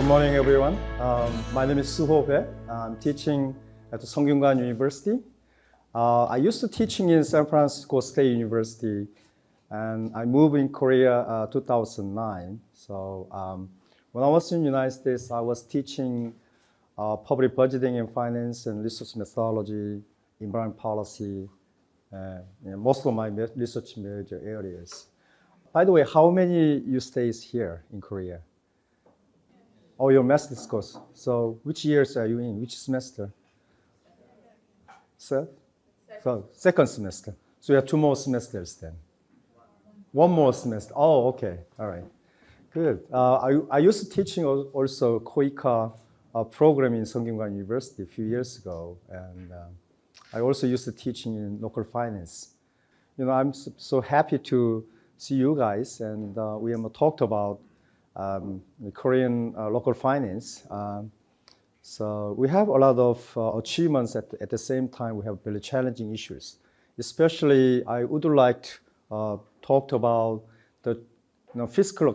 Good morning, everyone. My name is Suho. I'm teaching at the Sungkyunkwan University. I used to teaching in San Francisco State University, and I moved in Korea 2009. So when I was in the United States, I was teaching public budgeting and finance and research methodology, environment policy, most of my research major areas. By the way, how many you stays here in Korea? Oh, your master's course. So which years are you in? Which semester? So, second semester. So you have 2 more semesters then. 1 more semester. Oh, okay. All right. Good. I used to teaching also KOICA program in Sungkyunkwan University a few years ago. And I also used to teaching in local finance. You know, I'm so happy to see you guys. And we have talked about the Korean local finance. So we have a lot of achievements at the same time. We have very challenging issues. Especially, I would like to talk about the fiscal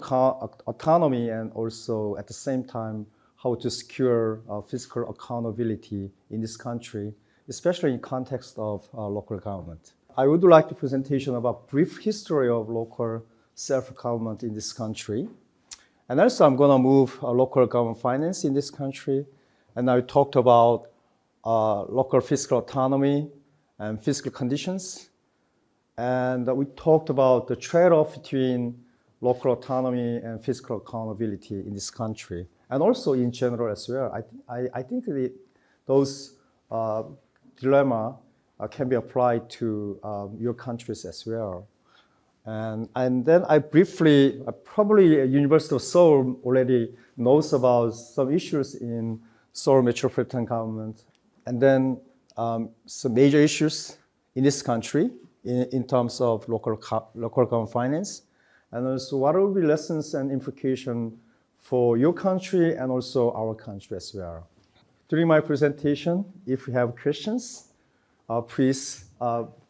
autonomy and also at the same time how to secure fiscal accountability in this country, especially in context of local government. I would like to presentation about brief history of local self-government in this country. And also, I'm going to move local government finance in this country. And I talked about local fiscal autonomy and fiscal conditions. And we talked about the trade-off between local autonomy and fiscal accountability in this country. And also in general as well. I think those dilemma can be applied to your countries as well. And then I briefly, probably University of Seoul already knows about some issues in Seoul metropolitan government. And then some major issues in this country in terms of local government finance. And also what will be lessons and implications for your country and also our country as well. During my presentation, if you have questions, please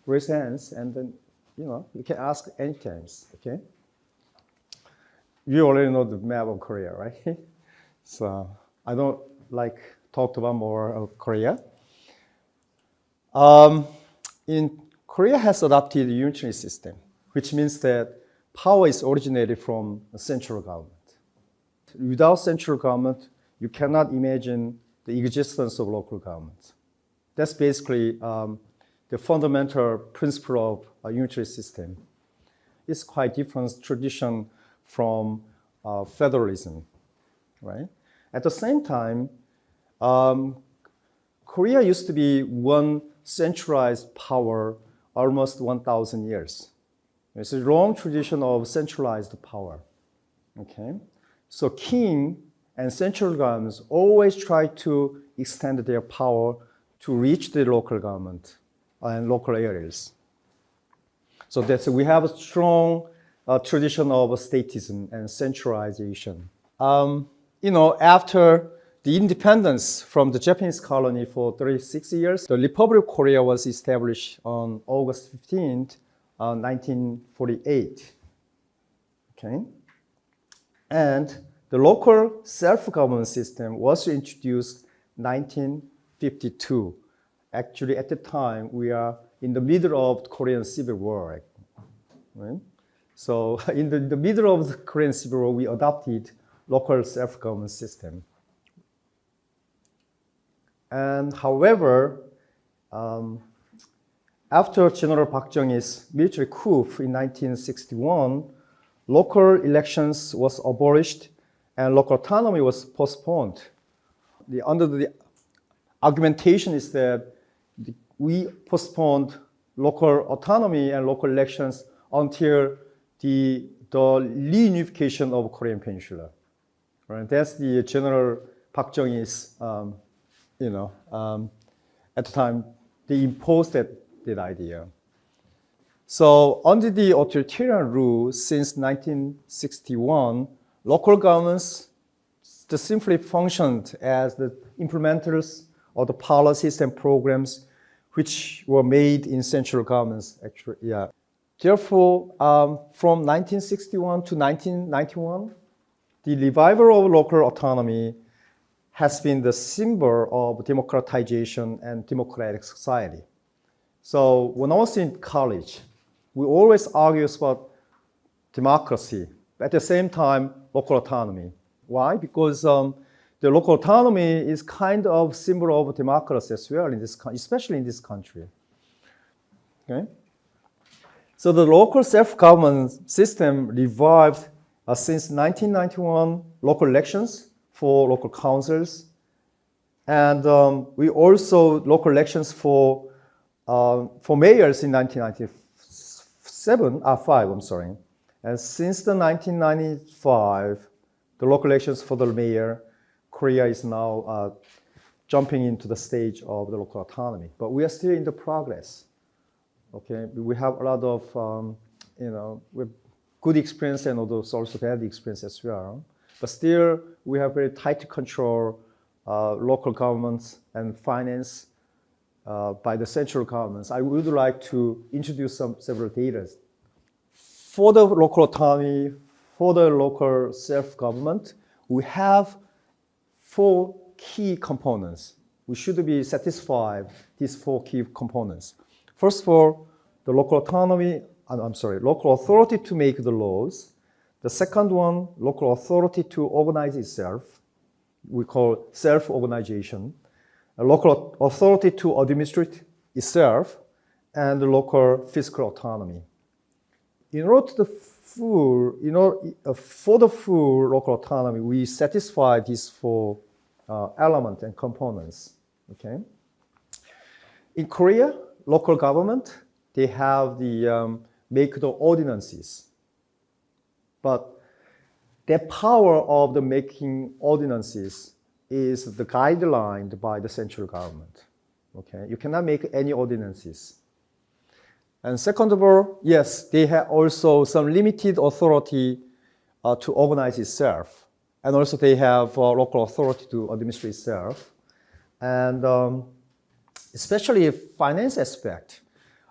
raise hands and then you can ask any times, okay? You already know the map of Korea, right? So I don't talk about more of Korea. Korea has adopted a unitary system, which means that power is originated from the central government. Without central government, you cannot imagine the existence of local government. That's basically the fundamental principle of a unitary system. It's quite different tradition from federalism, right? At the same time, Korea used to be one centralized power almost 1,000 years. It's a long tradition of centralized power, okay? So king and central governments always try to extend their power to reach the local government and local areas. So we have a strong tradition of statism and centralization. After the independence from the Japanese colony for 36 years, the Republic of Korea was established on August 15th, 1948. Okay? And the local self-government system was introduced in 1952. Actually, at the time, we are in the middle of the Korean Civil War. Right? So in the middle of the Korean Civil War, we adopted local self-government system. And however, after General Park Chung-hee's military coup in 1961, local elections was abolished and local autonomy was postponed. Under the argumentation is that we postponed local autonomy and local elections until the reunification of Korean Peninsula. Right? That's the General Park Chung-hee's, at the time, they imposed that idea. So under the authoritarian rule since 1961, local governments just simply functioned as the implementers of the policies and programs which were made in central governments, actually, yeah. Therefore, from 1961 to 1991, the revival of local autonomy has been the symbol of democratization and democratic society. So when I was in college, we always argue about democracy, but at the same time, local autonomy. Why? Because the local autonomy is kind of symbol of democracy as well, especially in this country. Okay? So the local self-government system revived since 1991 local elections for local councils, and we also local elections for mayors in 1995. I'm sorry, and since the 1995, the local elections for the mayor, Korea is now jumping into the stage of the local autonomy, but we are still in the progress. Okay, we have a lot of with good experience and also bad experience as well. But still, we have very tight control local governments and finance by the central governments. I would like to introduce several data. For the local autonomy, for the local self-government, we have 4 key components. We should be satisfied these 4 key components. First of all, the local local authority to make the laws. The second one, local authority to organize itself. We call self-organization. A local authority to administrate itself, and the local fiscal autonomy. In order to for the full local autonomy, we satisfy these 4 elements and components. Okay. In Korea, local government, they have the make the ordinances, but the power of the making ordinances is the guideline by the central government. Okay, you cannot make any ordinances. And second of all, yes, they have also some limited authority to organize itself, and also they have local authority to administrate itself, and especially finance aspect.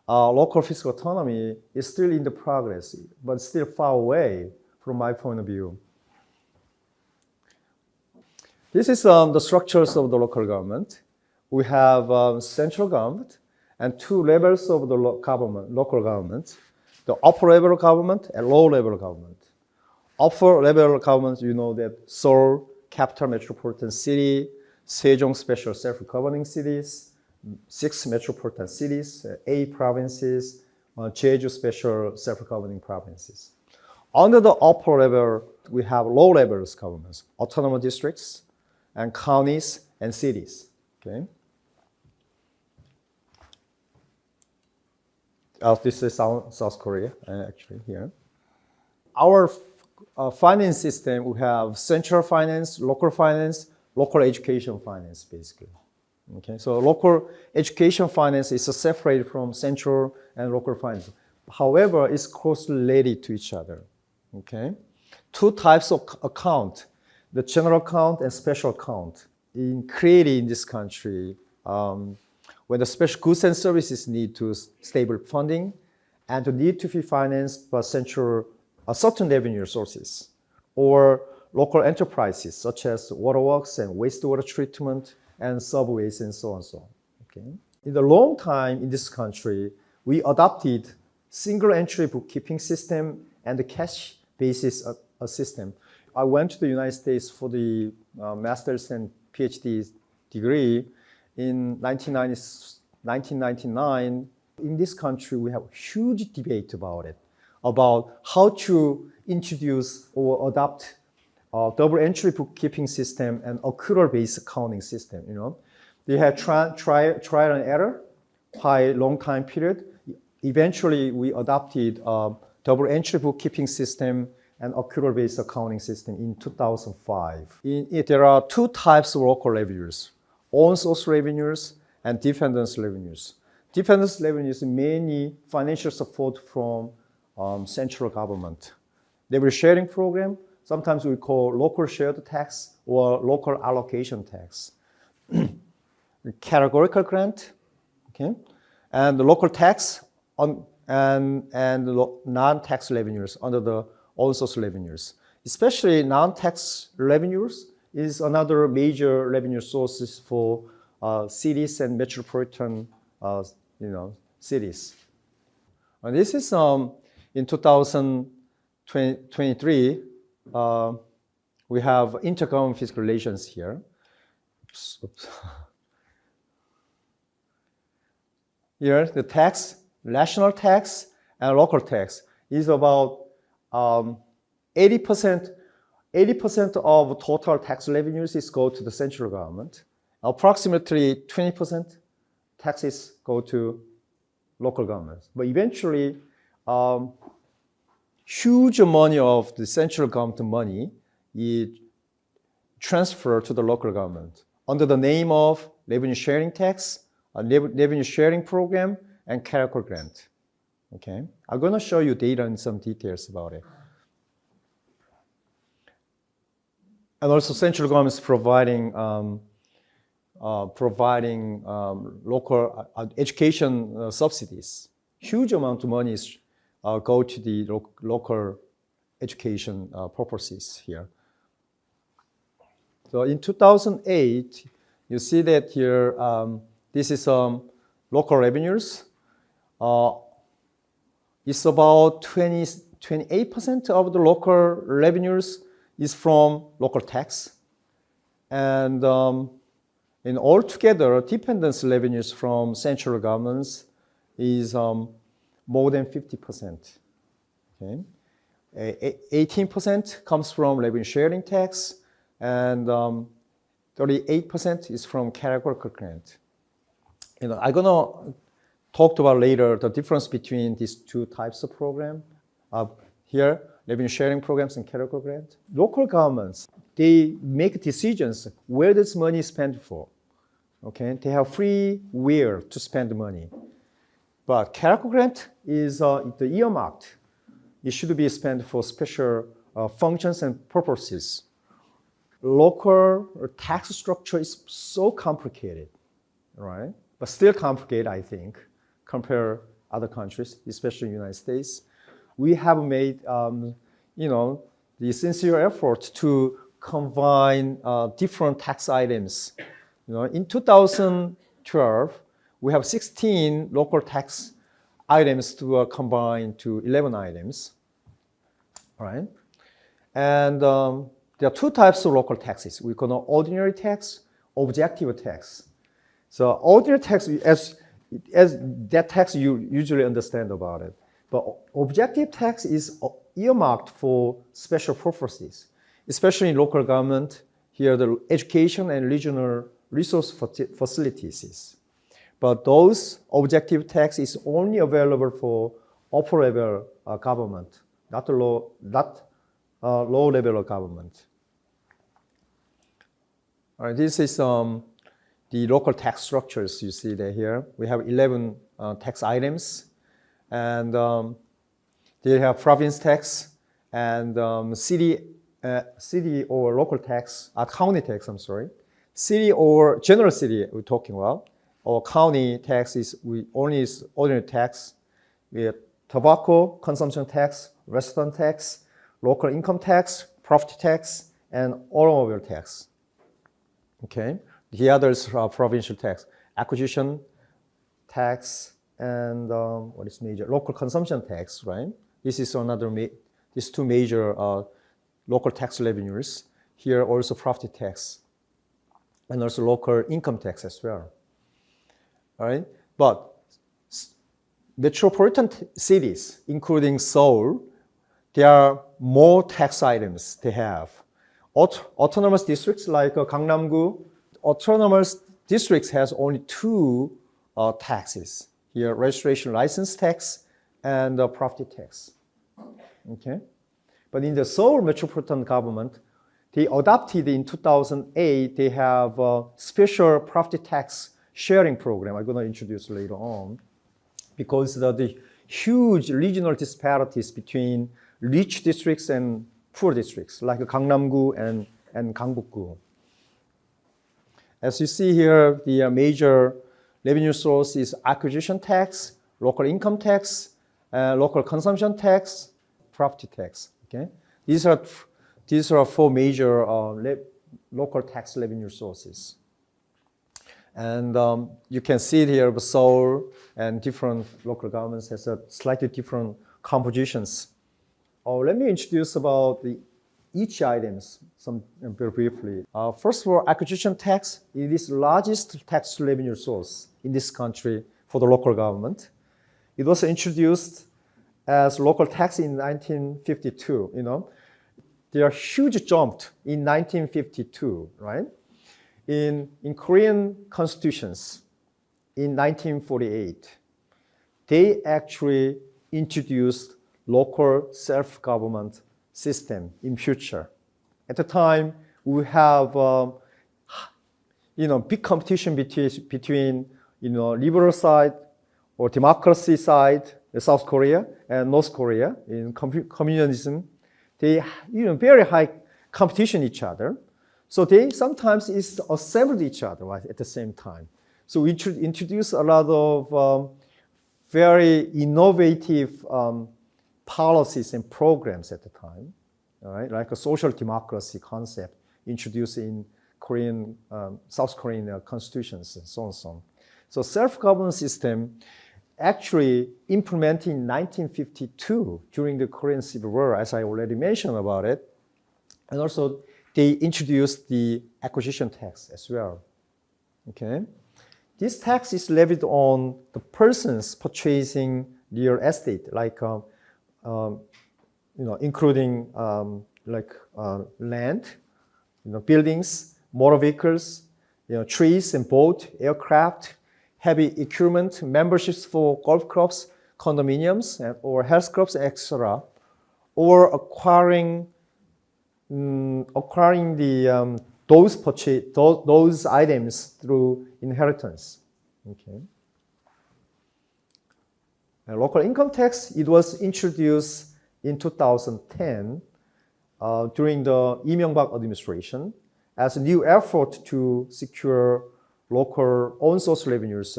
Local fiscal autonomy is still in the progress, but still far away from my point of view. This is the structures of the local government. We have central government and 2 levels of the local government, the upper level government and lower level government. Upper level government, you know that Seoul, capital metropolitan city, Sejong special self-governing cities, 6 metropolitan cities, 8 provinces, Jeju special self-governing provinces. Under the upper level, we have low levels governments, autonomous districts, and counties and cities. Okay. This is South Korea, actually here. Our finance system, we have central finance, local education finance, basically. Okay, so local education finance is separated from central and local finance. However, it's closely related to each other. Okay, 2 types of account, the general account and special account, created in this country when the special goods and services need to stable funding and to need to be financed by central certain revenue sources, or local enterprises such as waterworks and wastewater treatment and subways and so on and so on. Okay. In the long time in this country, we adopted single entry bookkeeping system and the cash basis system. I went to the United States for the master's and Ph.D. degree in 1999. In this country, we have a huge debate about it, about how to introduce or adopt double entry bookkeeping system and accrual-based accounting system. They had trial and error by a long time period. Eventually, we adopted a double entry bookkeeping system and accrual-based accounting system in 2005. There are 2 types of local revenues: own source revenues and dependence revenues. Dependence revenues mainly financial support from central government. Revenue sharing program, sometimes we call local shared tax or local allocation tax. Categorical grant, okay, and the local tax and non-tax revenues under the own source revenues. especially non-tax revenues is another major revenue sources for cities and metropolitan cities. And this is in 2023, we have intergovernmental fiscal relations here. Oops. Here, the tax, national tax and local tax is about 80% of total tax revenues is go to the central government. Approximately 20% taxes go to local governments. But eventually, huge money of the central government money is transferred to the local government under the name of revenue sharing tax, a revenue sharing program, and character grant. Okay, I'm going to show you data and some details about it. And also, central government is providing local education subsidies. Huge amount of money is go to the local education purposes here. So in 2008, you see that here, this is local revenues. It's about 28% of the local revenues is from local tax. And in altogether, dependence revenues from central governments is more than 50%. Okay? 18% comes from revenue sharing tax, and 38% is from categorical grant. I'm gonna talk about later the difference between these two types of program. Here, revenue sharing programs and categorical grant. Local governments, they make decisions where this money is spent for. Okay, they have free will to spend the money. But categorical grant is the earmarked. It should be spent for special functions and purposes. Local tax structure is so complicated, right? But still complicated, I think, compared other countries, especially the United States. We have made, the sincere effort to combine different tax items. In 2012, we have 16 local tax items to combine to 11 items, right? And there are two types of local taxes. We call them ordinary tax, objective tax. So ordinary tax, as that tax you usually understand about it. But objective tax is earmarked for special purposes, especially in local government. Here, the education and regional resource facilities. But those objective tax is only available for upper level government, not low level of government. All right, this is the local tax structures. You see that here. We have 11 tax items, and they have province tax and city or local tax, county tax. I'm sorry, city or general city. We're talking about. Or county tax is only is ordinary tax. We have tobacco consumption tax, restaurant tax, local income tax, property tax, and automobile tax. Okay, the others are provincial tax, acquisition tax, and what is major? Local consumption tax, right? This is another. These two major local tax revenues. Here also property tax, and also local income tax as well. All right, but metropolitan cities, including Seoul, there are more tax items they have. Autonomous districts like Gangnam-gu, autonomous districts has only two taxes. Here, registration license tax and property tax. Okay, but in the Seoul metropolitan government, they adopted in 2008. They have a special property tax sharing program I'm going to introduce later on, because the huge regional disparities between rich districts and poor districts like Gangnam-gu and Gangbuk-gu. As you see here, the major revenue source is acquisition tax, local income tax, local consumption tax, property tax. Okay, these are these are four major local tax revenue sources. And you can see it here, Seoul and different local governments has a slightly different compositions. Let me introduce about each items very briefly. First of all, acquisition tax. It is the largest tax revenue source in this country for the local government. It was introduced as local tax in 1952. There are huge jump in 1952, right? In Korean constitutions in 1948, they actually introduced local self-government system in future. At the time, we have big competition between liberal side or democracy side, South Korea and North Korea in communism. They very high competition each other. So they sometimes assembled each other right, at the same time. So we introduce a lot of very innovative policies and programs at the time, all right? Like a social democracy concept introduced in South Korean constitutions and so on and so on. So self-government system actually implemented in 1952 during the Korean Civil War, as I already mentioned about it. And also they introduced the acquisition tax as well. Okay, this tax is levied on the persons purchasing real estate, like including land, buildings, motor vehicles, trees and boat, aircraft, heavy equipment, memberships for golf clubs, condominiums, or health clubs, etc., or acquiring those items through inheritance. Okay. And local income tax, it was introduced in 2010 during the Lee-Myung-Bak administration as a new effort to secure local own source revenues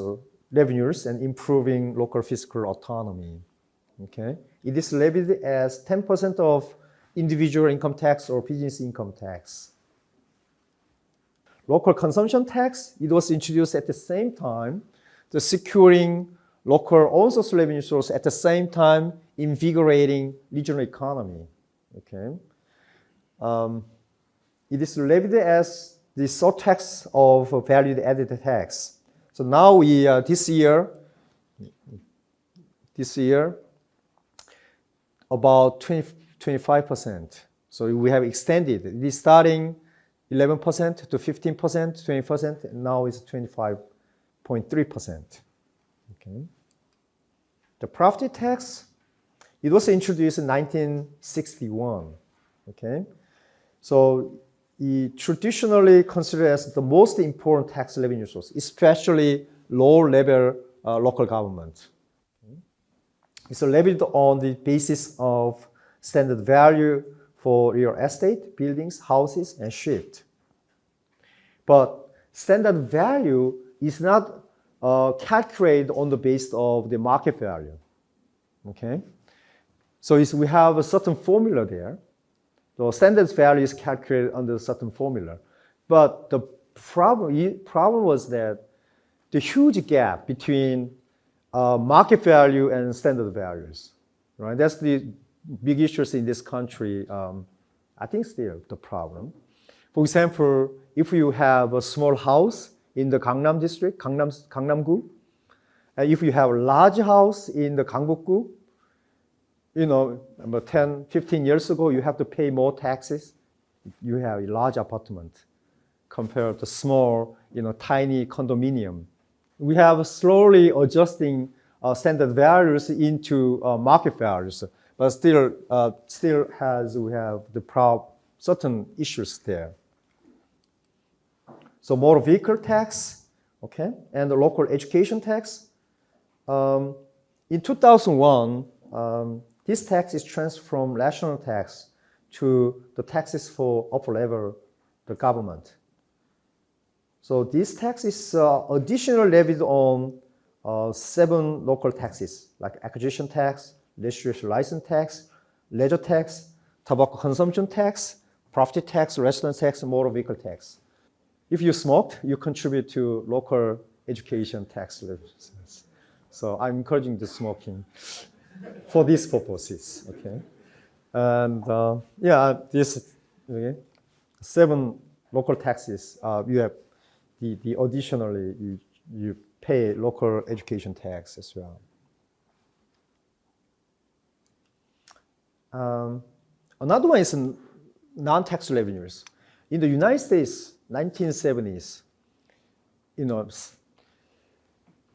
and improving local fiscal autonomy. Okay. It is levied as 10% of individual income tax or business income tax. Local consumption tax, it was introduced at the same time, the securing local own source revenue source at the same time invigorating regional economy. Okay. It is levied as the surtax of value added tax. So now this year, about 25%. So we have extended. It is starting 11% to 15%, 20%, and now it's 25.3%. Okay. The property tax, it was introduced in 1961. Okay. So it traditionally considered as the most important tax revenue source, especially low-level local government. Okay. It's levied on the basis of standard value for real estate, buildings, houses, and shift. But standard value is not calculated on the basis of the market value. Okay? So we have a certain formula there. The standard value is calculated under a certain formula. But the problem was that the huge gap between market value and standard values. Right? That's the big issues in this country. I think still the problem. For example, if you have a small house in the Gangnam district, Gangnam-gu, and if you have a large house in the Gangbuk-gu, about 10, 15 years ago, you have to pay more taxes. You have a large apartment compared to small, tiny condominium. We have slowly adjusting standard values into market values, but still we have the certain issues there. So motor vehicle tax, okay, and the local education tax. In 2001, this tax is transferred from national tax to the taxes for upper level, the government. So this tax is additionally levied on 7 local taxes, like acquisition tax, registration license tax, leisure tax, tobacco consumption tax, property tax, residence tax, motor vehicle tax. If you smoked, you contribute to local education tax levies. So I'm encouraging the smoking for these purposes. Okay, and this 7 local taxes. You have the additionally you pay local education tax as well. Another one is non-tax revenues. In the United States, 1970s,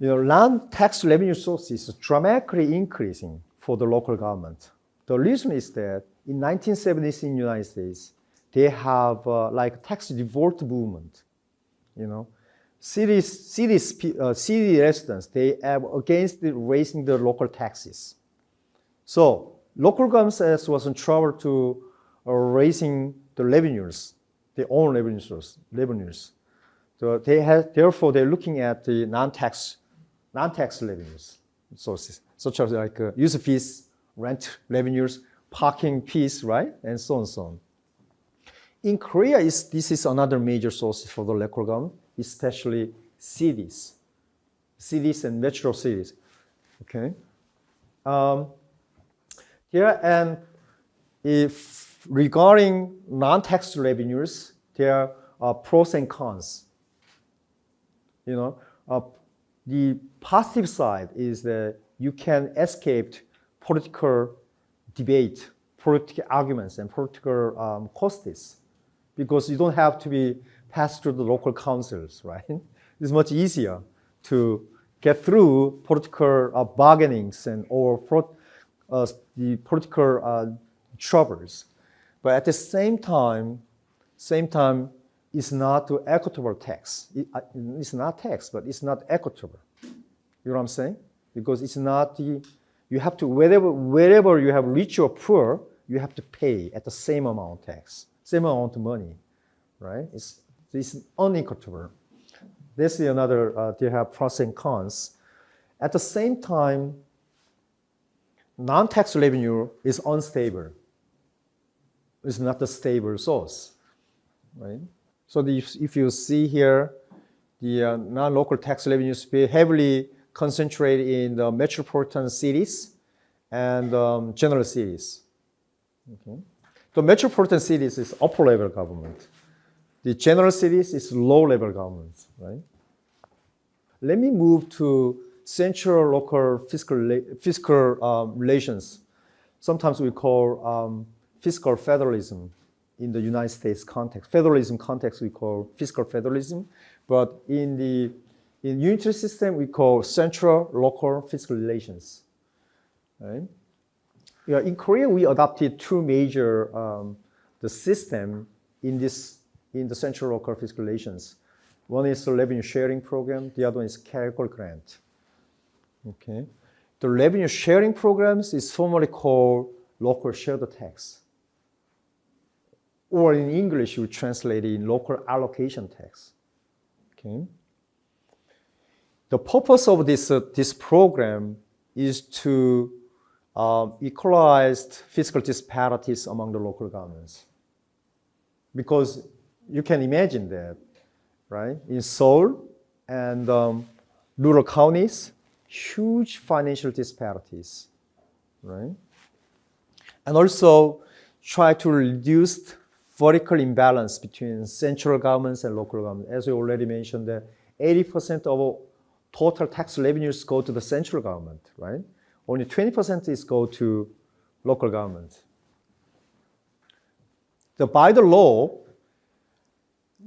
non-tax revenue sources dramatically increasing for the local government. The reason is that in 1970s in the United States, they have like tax revolt movement. City residents, they have against raising the local taxes. So local government was in trouble to raising the revenues, their own revenues. So therefore they're looking at the non-tax revenues sources, such as like user fees, rent revenues, parking fees, right, and so on and so on. In Korea, this is another major source for the local government, especially cities and metro cities. Okay. And if regarding non-tax revenues, there are pros and cons. The positive side is that you can escape political debate, political arguments, and political costs, because you don't have to be passed through the local councils, right? It's much easier to get through political bargainings or the political troubles. But at the same time, it's not an equitable tax. It's not tax, but it's not equitable. You know what I'm saying? Because it's not you have to, wherever you have rich or poor, you have to pay at the same amount of tax, same amount of money, right? It's unequitable. This is another, they have pros and cons. At the same time, non-tax revenue is unstable. It's not a stable source, right? So if you see here, the non-local tax revenues be heavily concentrated in the metropolitan cities and general cities. Okay. The metropolitan cities is upper level government. The general cities is low level government, right? Let me move to central local fiscal relations. Sometimes we call fiscal federalism in the United States context. Federalism context we call fiscal federalism, but in unitary system we call central local fiscal relations. Right? Yeah, in Korea we adopted two major the system in the central local fiscal relations. One is the revenue sharing program. The other one is carrier grant. Okay, the revenue sharing programs is formally called local shared tax, or in English you translate it in local allocation tax. Okay. The purpose of this program is to equalize fiscal disparities among the local governments. Because you can imagine that, right? In Seoul and rural counties, huge financial disparities, right? And also try to reduce vertical imbalance between central governments and local government. As we already mentioned, that 80% of total tax revenues go to the central government, right? Only 20% is go to local government. By the law,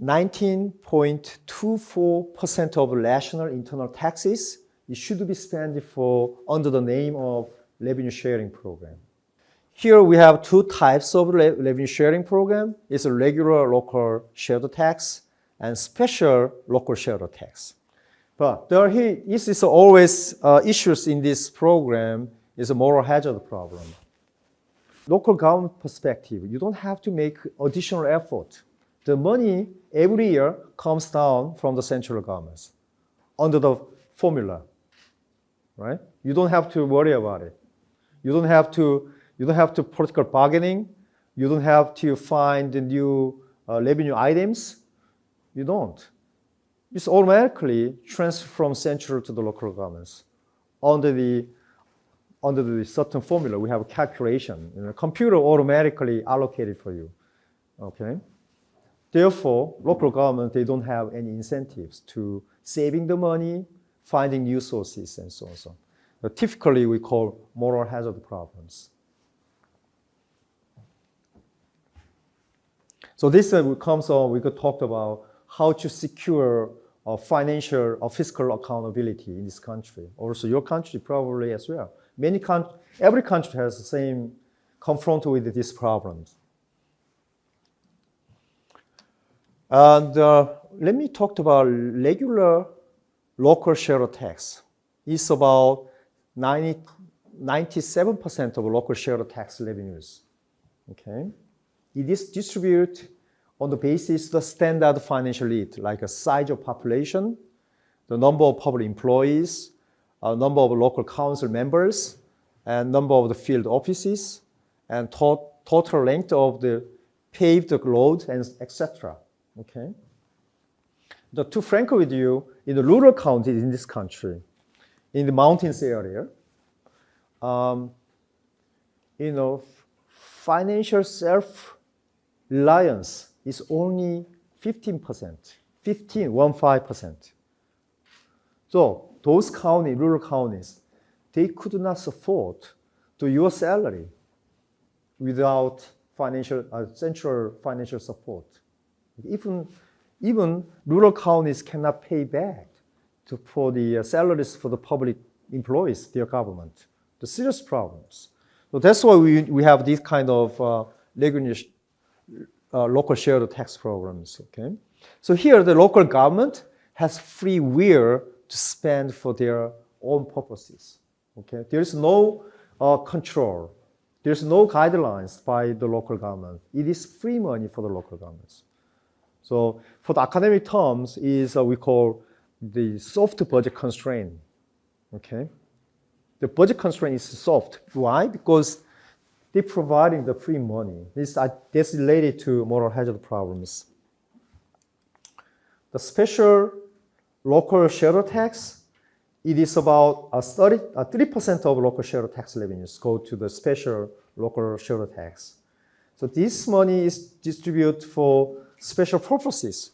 19.24% of national internal taxes it should be spent under the name of revenue sharing program. Here we have two types of revenue sharing program. It's a regular local shared tax and special local shared tax. But this is always issues in this program is a moral hazard problem. Local government perspective, you don't have to make additional effort. The money every year comes down from the central governments under the formula, right? You don't have to worry about it. You don't have to political bargaining You don't have to find the new revenue items. You don't. It's automatically transferred from central to the local governments under the certain formula. We have a calculation. Computer automatically allocated for you. Okay. Therefore, local government, they don't have any incentives to saving the money, finding new sources, and so on. But typically, we call moral hazard problems. So this comes on, we could talk about how to secure financial or fiscal accountability in this country. Also, your country probably as well. Every country has the same confront with these problems. And let me talk about regular local share tax. It's about 97% of local share tax revenues. Okay, it is distributed on the basis of the standard financial need, like a size of population, the number of public employees, number of local council members, and number of the field offices, and total length of the paved road, and etc. Okay. To frank with you, in the rural counties in this country, in the mountains area, financial self-reliance is only 15%, 15%. So those counties, rural counties, they could not support to your salary without central financial support. Even rural counties cannot pay back for the salaries for the public employees, their government. The serious problems. So that's why we have these kind of local shared tax programs. Okay. So here the local government has free will to spend for their own purposes. Okay. There is no control. There's no guidelines by the local government. It is free money for the local governments. So for the academic terms is we call the soft budget constraint. Okay. The budget constraint is soft. Why? Because they're providing the free money. That's related to moral hazard problems. The special local share tax, it is about 3% of local share tax revenues go to the special local share tax. So this money is distributed for special purposes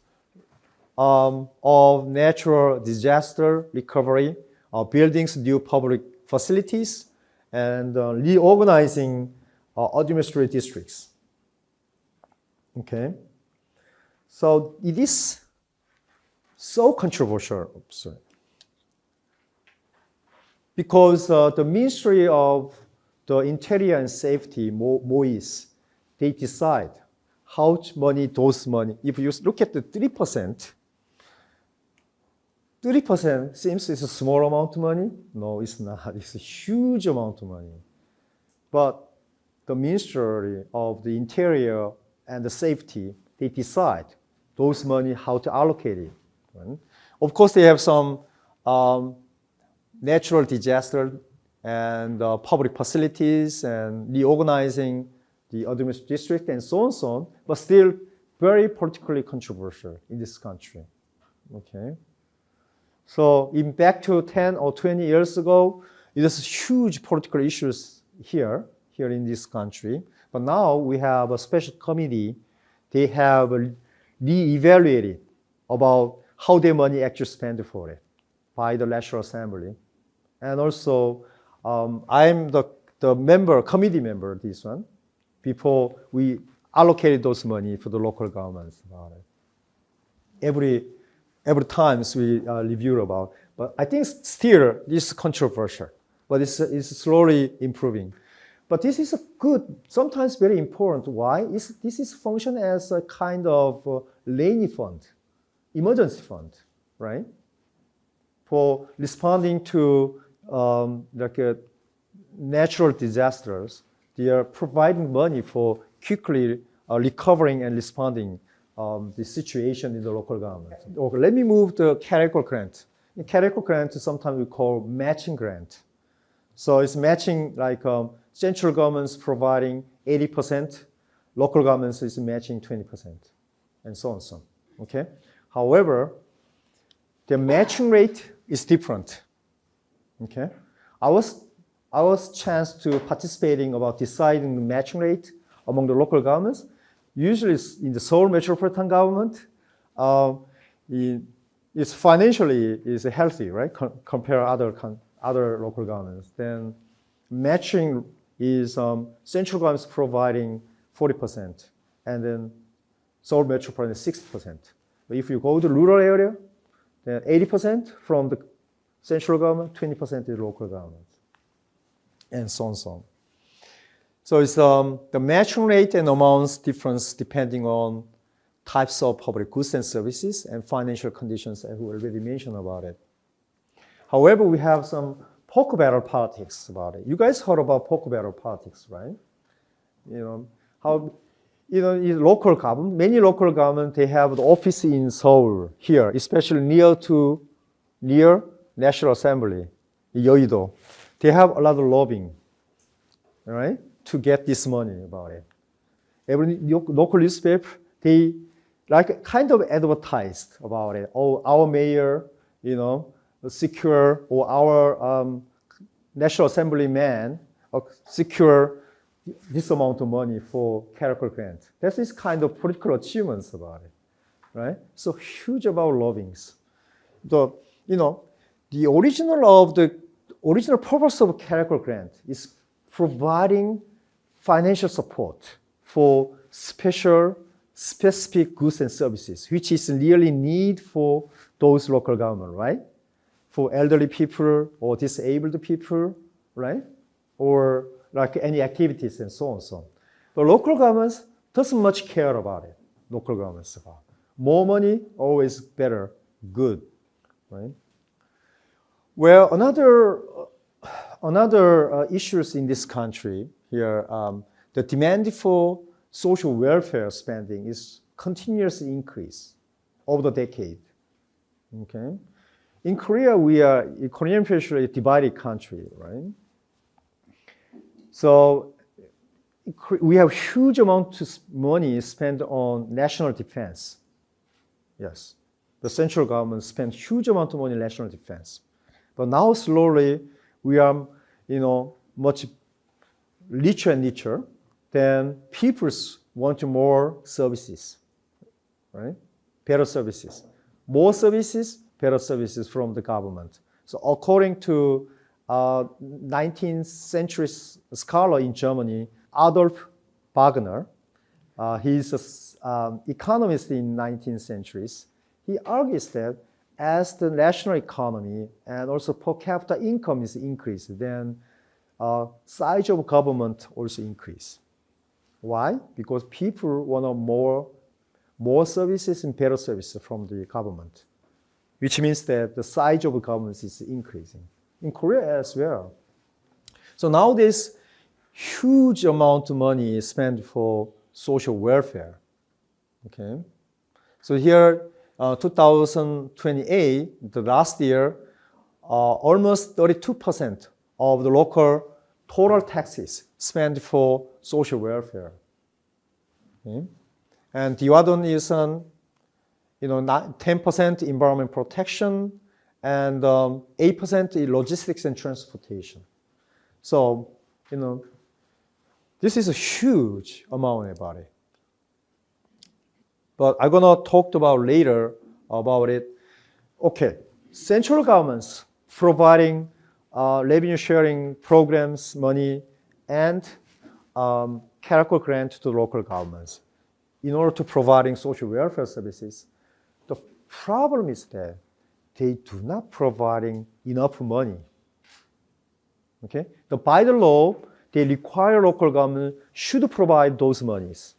of natural disaster recovery, buildings, new public facilities, and reorganizing administrative districts. Okay, so it is so controversial, because the Ministry of the Interior and Safety, MOIS, they decide how much money, those money. If you look at the 3%, 30% seems it's a small amount of money. No, it's not. It's a huge amount of money. But the Ministry of the Interior and the Safety, they decide those money, how to allocate it. Right? Of course, they have some natural disaster and public facilities and reorganizing the administrative district and so on, but still very politically controversial in this country. Okay. So back to 10 or 20 years ago, it was huge political issues here in this country. But now we have a special committee. They have re-evaluated about how their money actually spent for it by the National Assembly. And also, I'm the committee member, this one, before we allocated those money for the local governments about it. Every times we review about, but I think still this is controversial, but it's slowly improving. But this is a good, sometimes very important. Why? This is function as a kind of rainy fund, emergency fund, right? For responding to natural disasters, they are providing money for quickly recovering and responding the situation in the local government. Okay, let me move to categorical grant. In categorical grant, sometimes we call matching grant. So it's matching like central government's providing 80%, local governments is matching 20%, and so on, so on. Okay. However, the matching rate is different. Okay. I was chance to participating about deciding the matching rate among the local governments. Usually, in the Seoul metropolitan government, it's financially is healthy, right? Compare other local governments. Then matching is central government providing 40%, and then Seoul metropolitan 60%. But if you go to rural area, then 80% from the central government, 20% is local government, and so on, so on. So it's the matching rate and amounts difference depending on types of public goods and services and financial conditions, as we already mentioned about it. However, we have some poker battle politics about it. You guys heard about poker battle politics, right? In local government, many local government, they have the office in Seoul here, especially near National Assembly, Yeouido. They have a lot of lobbying, right, to get this money about it. Every local newspaper, they like kind of advertised about it. Oh, our mayor, secure, or our National Assembly man secure this amount of money for character grant. That's this kind of political achievements about it, right? So huge about lobbyings. The original purpose of character grant is providing financial support for specific goods and services, which is really need for those local government, right? For elderly people or disabled people, right? Or like any activities and so on, so on. But local governments doesn't much care about it. Local governments about more money, always better, good, right? Well, another issues in this country here, the demand for social welfare spending is continuously increase over the decade. Okay, in Korea, Korean especially a divided country, right? So we have huge amount of money spent on national defense. Yes, the central government spent huge amount of money on national defense. But now slowly we are, much richer and richer. Then people want more services, right? Better services, more services, better services from the government. So according to 19th century scholar in Germany, Adolf Wagner, he's an economist in 19th centuries. He argues that as the national economy and also per capita income is increased, then size of government also increase. Why? Because people want more services and better services from the government, which means that the size of the government is increasing. In Korea as well. So nowadays, huge amount of money is spent for social welfare. Okay, so here, 2028, the last year, almost 32% of the local total taxes spent for social welfare. Okay? And the other one is 10% environment protection and 8% in logistics and transportation. So, this is a huge amount about it. But I'm gonna talk about later about it. Okay, central governments providing revenue sharing programs, money, and character grant to local governments in order to providing social welfare services. The problem is that they do not providing enough money. Okay, by the law, they require local government should provide those monies.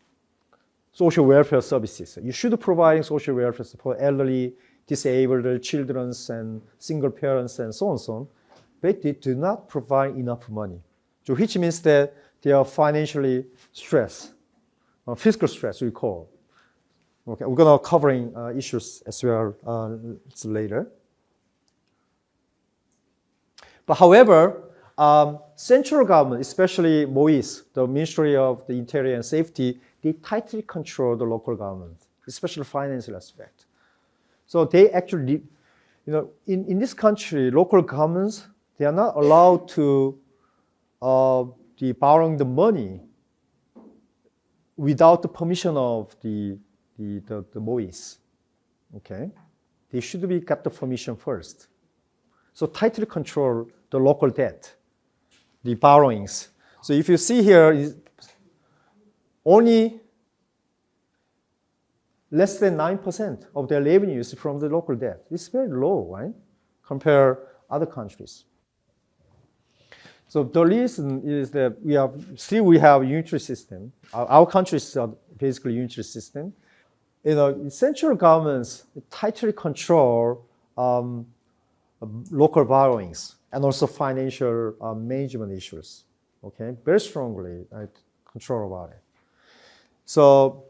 Social welfare services. You should provide social welfare for elderly, disabled children and single parents and so on and so on. But they do not provide enough money. So which means that they are financially stressed, fiscal stress we call. Okay, we're gonna covering issues as well later. But however, central government, especially MOIS, the Ministry of the Interior and Safety, they tightly control the local government, especially financial aspect. So they actually, in this country, local governments, they are not allowed to borrowing the money without the permission of the MOEs. Okay, they should be get the permission first. So tightly control the local debt, the borrowings. So if you see here, only less than 9% of their revenues from the local debt. It's very low, right? Compare other countries. So the reason is that we have unitary system. Our country is basically unitary system. Central governments tightly control local borrowings and also financial management issues. Okay, very strongly control about it. So,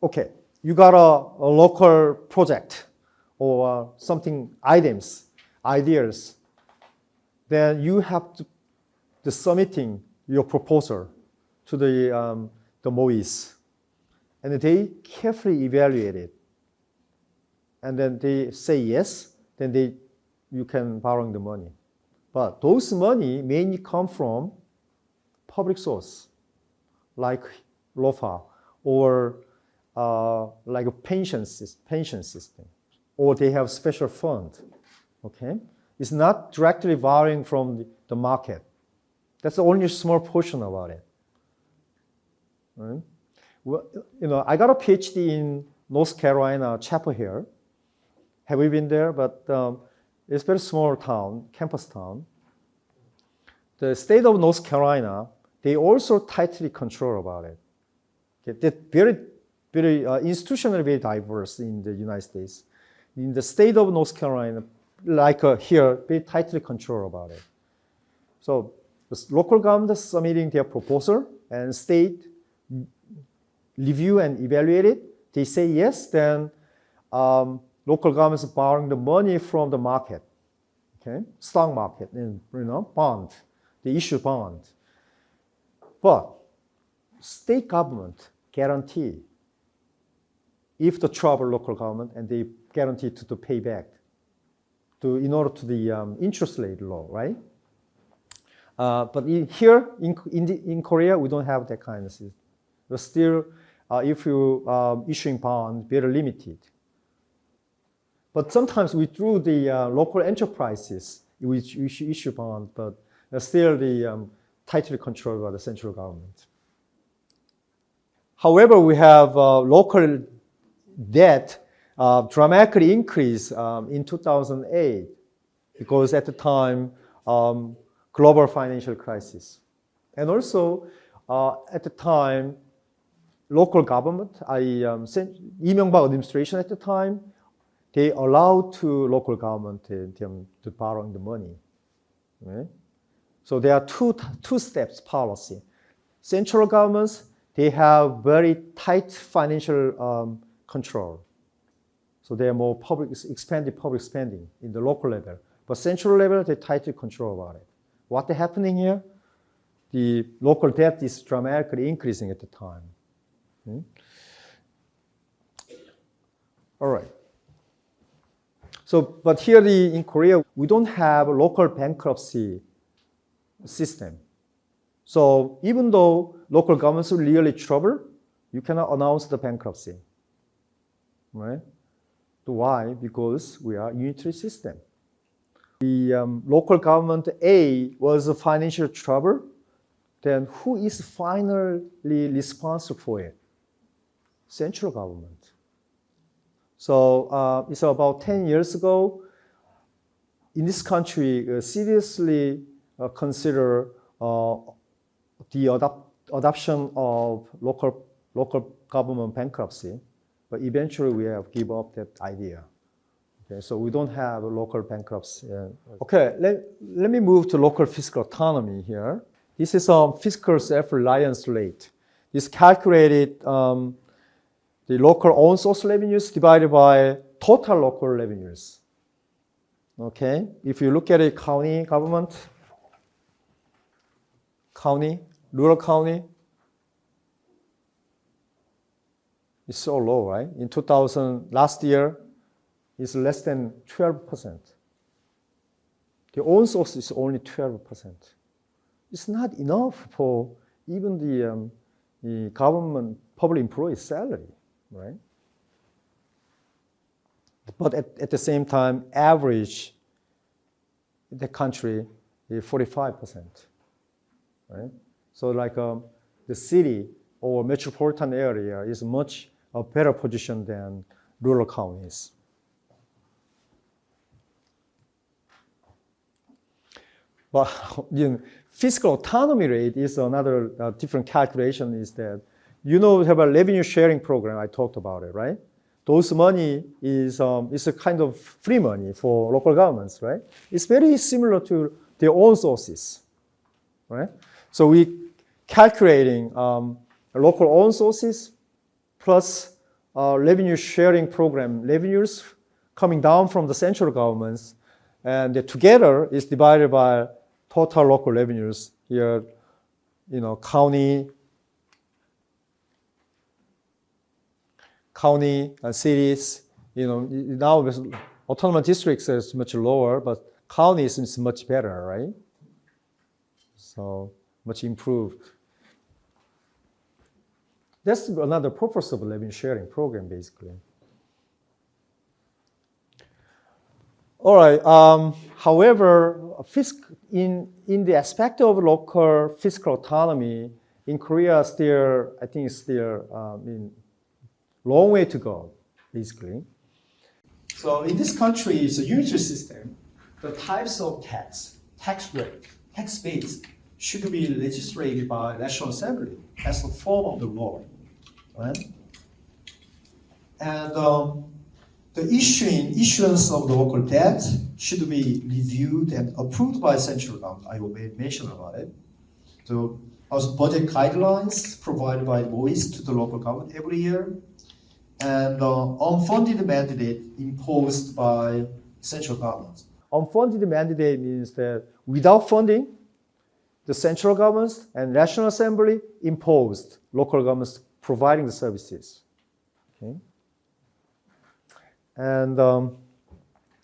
okay, you got a local project or something ideas, then you have to submitting your proposal to the MOEs, and they carefully evaluate it, and then they say yes, then you can borrow the money. But those money mainly come from public source, like LOFA or like a pension system, or they have special fund. Okay, it's not directly borrowing from the market. That's only a small portion about it. Right? Well, I got a Ph.D. in North Carolina, Chapel Hill. Have you been there? But it's a very small town, campus town. The state of North Carolina, they also tightly control about it. Okay? They're very institutionally very diverse in the United States. In the state of North Carolina, like here, they tightly control about it. So the local government submitting their proposal and state review and evaluate it. They say yes, then local governments borrowing the money from the market, okay, stock market, and bond. They issue bond. But state government guarantee if the trouble local government, and they guarantee to pay back in order to the interest rate law, right? But here in Korea, we don't have that kind of system. But still, if you issuing bond, very limited. But sometimes we through the local enterprises, we issue bond, but still the tightly controlled by the central government. However, we have local debt dramatically increased in 2008 because at the time, global financial crisis. And also, at the time, local government, 이명박 administration at the time, they allowed to local government to borrow the money. Right? So there are two steps policy. Central governments, they have very tight financial control. So they are more expanded public spending in the local level. But central level, they tightly control about it. What's happening here? The local debt is dramatically increasing at the time. Okay. All right. So, but here in Korea, we don't have a local bankruptcy system. So even though local governments are really trouble, you cannot announce the bankruptcy. Right? Why? Because we are a unitary system. The local government A was a financial trouble, then who is finally responsible for it? Central government. So it's about 10 years ago, in this country, seriously consider the adoption of local government bankruptcy, but eventually we have given up that idea. Okay, so we don't have a local bankruptcy. Okay, let me move to local fiscal autonomy here. This is a fiscal self-reliance rate. This calculated the local own source revenues divided by total local revenues. Okay, if you look at a county government, rural county, It's so low, right? In 2000, last year, it's less than 12%. The own source is only 12%. It's not enough for even the government public employees' salary, right? But at the same time, average in the country is 45%, right? So like the city or metropolitan area is much a better position than rural counties. But fiscal autonomy rate is another different calculation. Is that we have a revenue sharing program. I talked about it, right? Those money is a kind of free money for local governments, right? It's very similar to their own sources, right? So we calculating local own sources plus revenue sharing program revenues coming down from the central governments, and together is divided by total local revenues here, county, cities, now with autonomous districts is much lower, but counties is much better, right? So much improved. That's another purpose of revenue sharing program, basically. All right. However, in the aspect of local fiscal autonomy in Korea, I think it's still long way to go, basically. So in this country, it's a unitary system. The types of tax rate, tax base should be legislated by National Assembly as the form of the law, right? And the issuance of the local debt should be reviewed and approved by central government. I will mention about it. So also budget guidelines provided by voice to the local government every year, and unfunded mandate imposed by central government. Unfunded mandate means that without funding, the central government and National Assembly imposed local governments providing the services. Okay? And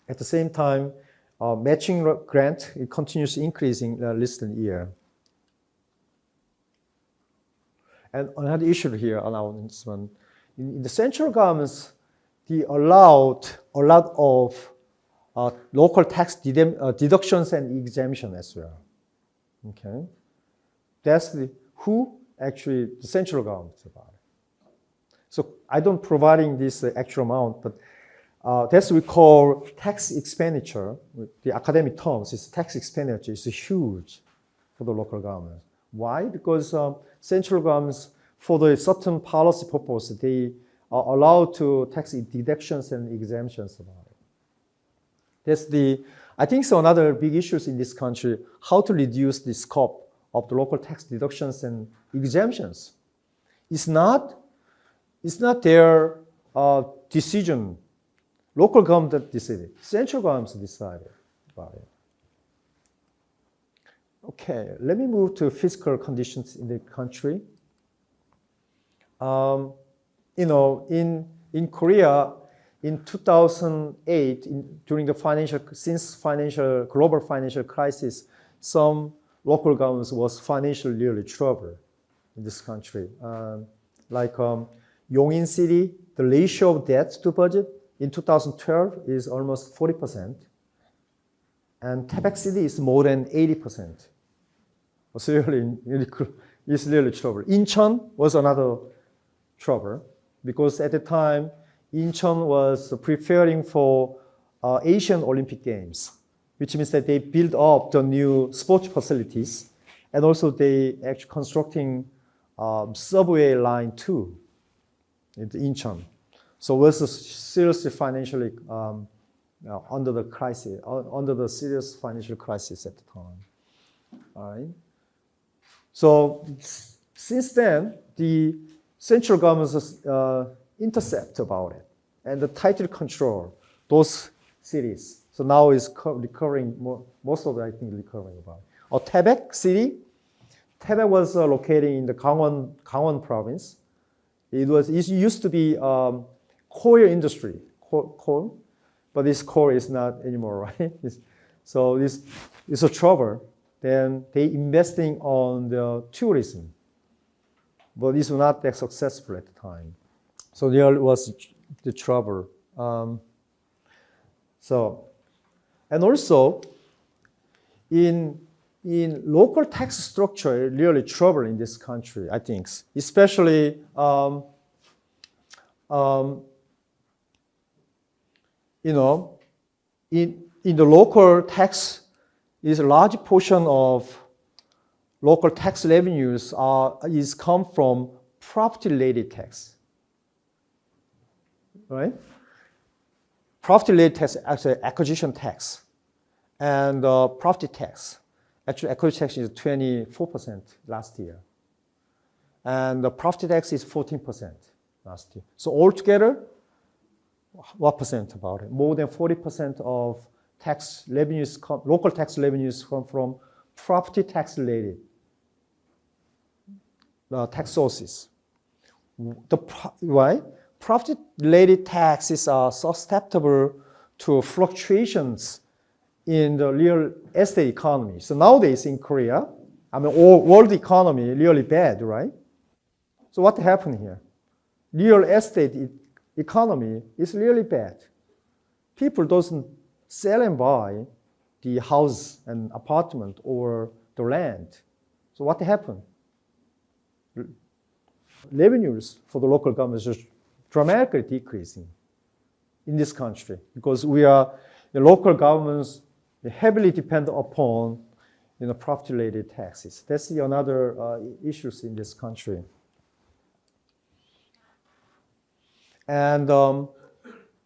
at the same time, matching grant, it continues increasing less than a year. And another issue here, announcement, in the central governments, they allowed a lot of local tax deductions and exemption as well. Okay, that's who actually the central government is about it. So I don't providing this actual amount, but that's what we call tax expenditure. The academic terms is tax expenditure is huge for the local government. Why? Because central governments, for the certain policy purpose, they are allowed to tax deductions and exemptions about it. That's I think so another big issues in this country, how to reduce the scope of the local tax deductions and exemptions. It's not their decision. Local government decided. Central government decided about it. Okay, let me move to fiscal conditions in the country. In Korea, in 2008, during the global financial crisis, some local governments was financially really trouble in this country. Like Yongin City, the ratio of debt to budget in 2012 is almost 40%. And Taebaek City is more than 80%. It's really trouble. Incheon was another trouble because at the time, Incheon was preparing for Asian Olympic Games, which means that they built up the new sports facilities, and also they actually constructing subway line 2 in Incheon. So it was seriously financially under the serious financial crisis at the time. All right. So since then, the central government has intercept about it and tightly control those cities. So now it's recovering most of it, I think, recovering about it. Taebaek City, Taebaek was located in the Gangwon province. It used to be coal industry, coal, but this coal is not anymore, right? So this is a trouble. Then they investing on the tourism, but this was not that successful at the time. So there was the trouble. And also in local tax structure, really trouble in this country, I think, especially in the local tax, is a large portion of local tax revenues is come from property-related tax, right? Property-related tax, actually acquisition tax, and property tax. Actually, acquisition tax is 24% last year, and the property tax is 14% last year. So altogether, what percent about it? More than 40% of tax revenues, local tax revenues come from property tax related tax sources. Why? Property related taxes are susceptible to fluctuations in the real estate economy. So nowadays in Korea, world economy really bad, right? So what happened here? Real estate economy is really bad. People doesn't sell and buy the house and apartment or the land. So what happened? Revenues for the local governments are dramatically decreasing in this country because the local governments heavily depend upon property-related taxes. That's another issues in this country. And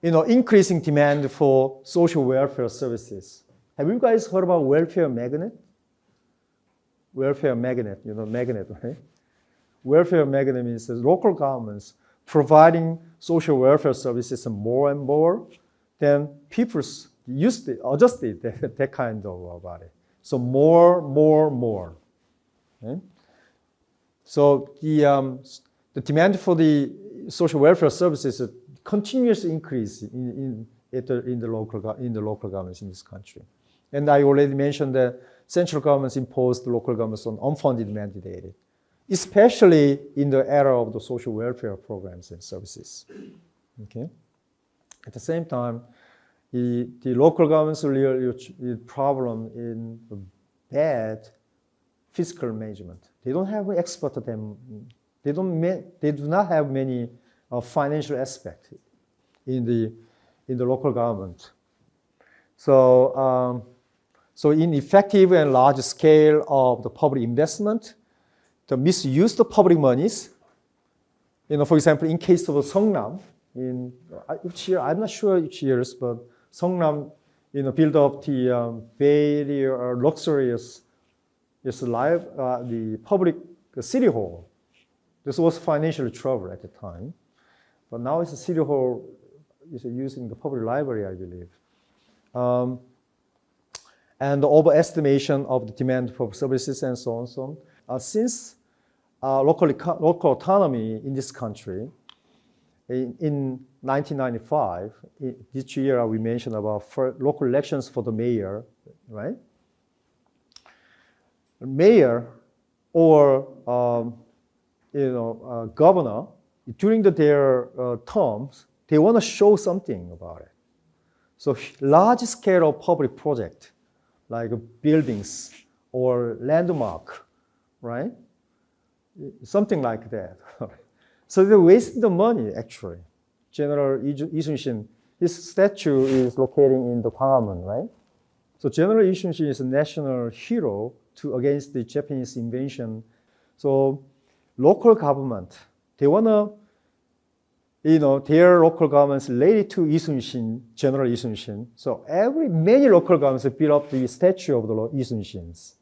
increasing demand for social welfare services. Have you guys heard about welfare magnet? Welfare magnet, magnet, right? Welfare magnet means that local governments providing social welfare services more and more, then people adjusted that kind of about it. So more. Okay? So the demand for the social welfare services is a continuous increase in the local governments in this country. And I already mentioned that central governments imposed local governments on unfunded mandate, especially in the era of the social welfare programs and services. Okay. At the same time, the local governments real problem in bad fiscal management. They don't have expert at them. They do not have many financial aspect in the local government. So ineffective and large scale of the public investment, the misuse of public monies. For example, in case of Seongnam, in each year, I'm not sure each years, but Seongnam, build up the very luxurious, the public city hall. This was financial trouble at the time, but now it's a city hall is using the public library, I believe. And the overestimation of the demand for services and so on. Since local autonomy in this country, in 1995, this year we mentioned about local elections for the mayor, right? Mayor or governor, during their terms, they want to show something about it. So large scale of public project, like buildings or landmark, right? Something like that. So they're wasting the money, actually. General Lee Sun-shin, his statue is located in the Gwanghwamun, right? So General Lee Sun-shin is a national hero against the Japanese invasion. So local government, they want to, their local governments related to Lee Sun-shin, General Lee Sun-shin. So many local governments built up the statue of the Lee Sun-shins,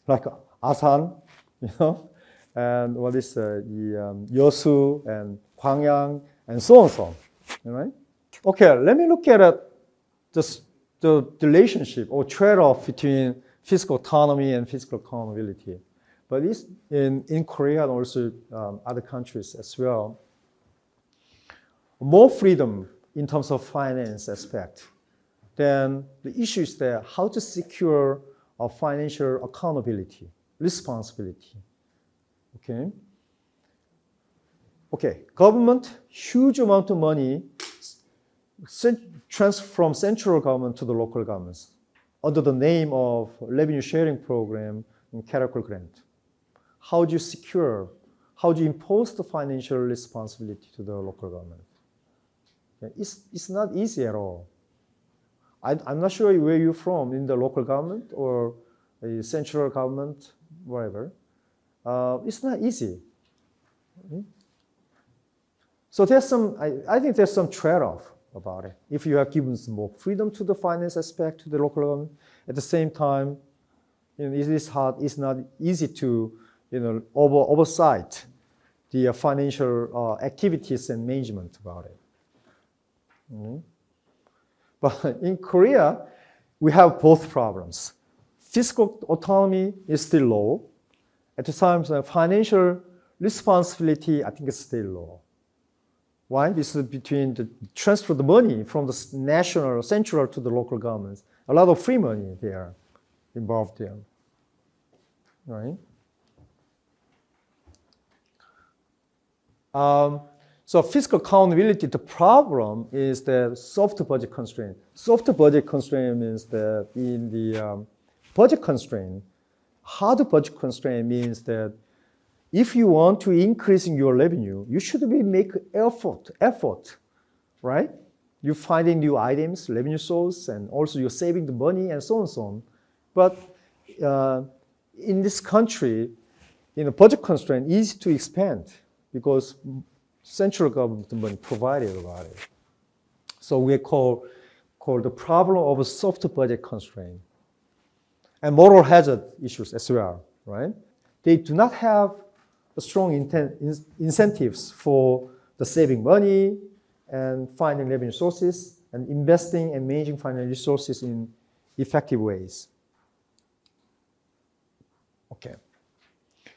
like Asan, and what is Yosu and Gwangyang and so on, right? Okay, let me look at the relationship or trade-off between fiscal autonomy and fiscal accountability. but it's in Korea and also other countries as well. More freedom in terms of finance aspect. Then the issue is that how to secure a financial accountability, responsibility. Okay, government, huge amount of money transfer from central government to the local governments under the name of revenue sharing program and character grant. How do you secure, how do you impose the financial responsibility to the local government? Okay, it's not easy at all. I'm not sure where you're from, in the local government or a central government, whatever. It's not easy. So there's some, I think there's some trade-off about it. If you have given some more freedom to the finance aspect to the local government, at the same time, it is hard, it's not easy to, oversight the financial activities and management about it. But in Korea, we have both problems. Fiscal autonomy is still low. At the time, financial responsibility, I think, is still low. Why? This is between the transfer of the money from the national, central to the local governments. A lot of free money there involved there, right? So fiscal accountability, the problem is the soft budget constraint. Soft budget constraint means that in the budget constraint, hard budget constraint means that if you want to increase your revenue, you should make effort, right? You're finding new items, revenue source, and also you're saving the money and so on and so on. But in this country, in a budget constraint, easy to expand because central government money provided about it. So we call the problem of a soft budget constraint. And moral hazard issues as well, right? They do not have strong incentives for the saving money and finding revenue sources and investing and managing financial resources in effective ways. Okay.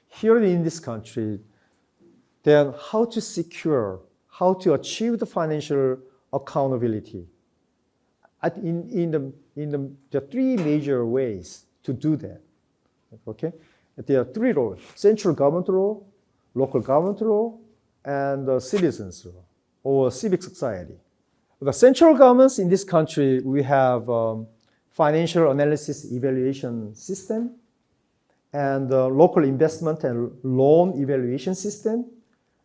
Here in this country, then how to secure, how to achieve the financial accountability? There are three major ways to do that. Okay? There are three roles: central government role, local government role, and citizens role, or civic society. The central governments in this country, we have financial analysis evaluation system, and local investment and loan evaluation system,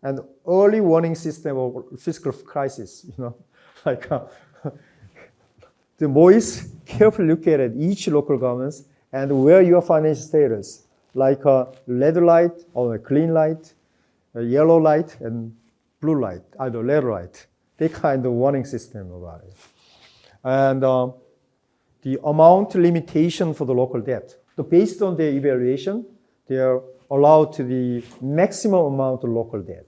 and early warning system of fiscal crisis. Like the boys carefully look at each local governments and where your financial status, like a red light or a green light, a yellow light, and blue light, either red light. They kind of warning system about it. And the amount limitation for the local debt. So based on their evaluation, they are allowed to the maximum amount of local debt.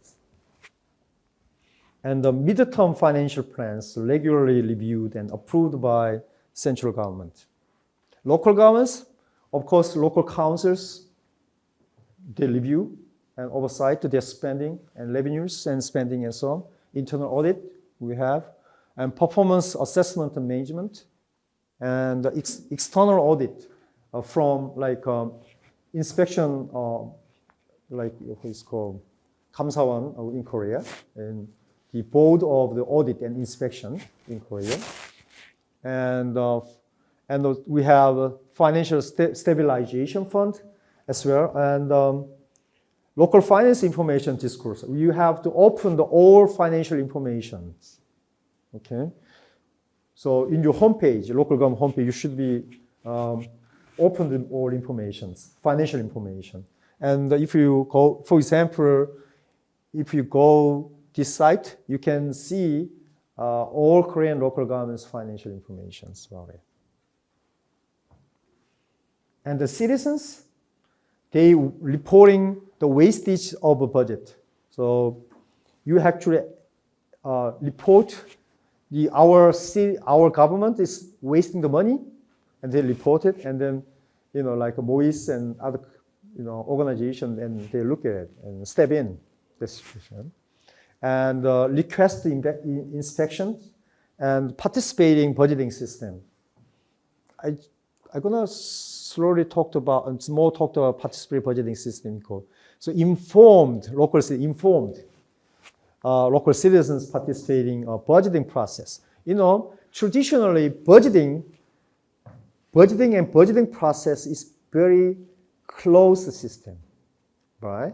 And the mid-term financial plans regularly reviewed and approved by central government. Local governments, of course, local councils, they review and oversight their spending and revenues and spending and so on. Internal audit we have, and performance assessment and management, and external audit from like inspection, like it's called 감사원 in Korea, and the board of the audit and inspection in Korea, and we have a financial stabilization fund as well, and local finance information discourse. You have to open all financial information. Okay, so in your homepage, local government homepage, you should be open all information, financial information. And if you go, for example, if you go this site, you can see all Korean local government's financial information about it. And the citizens, they reporting the wastage of a budget. So you actually report our government is wasting the money, and they report it, and then like Moise and other organization, and they look at it and step in the situation and request inspection and participating budgeting system. I'm gonna slowly talk about participatory budgeting system. So informed local citizens participating budgeting process. Traditionally budgeting and budgeting process is very closed system, right?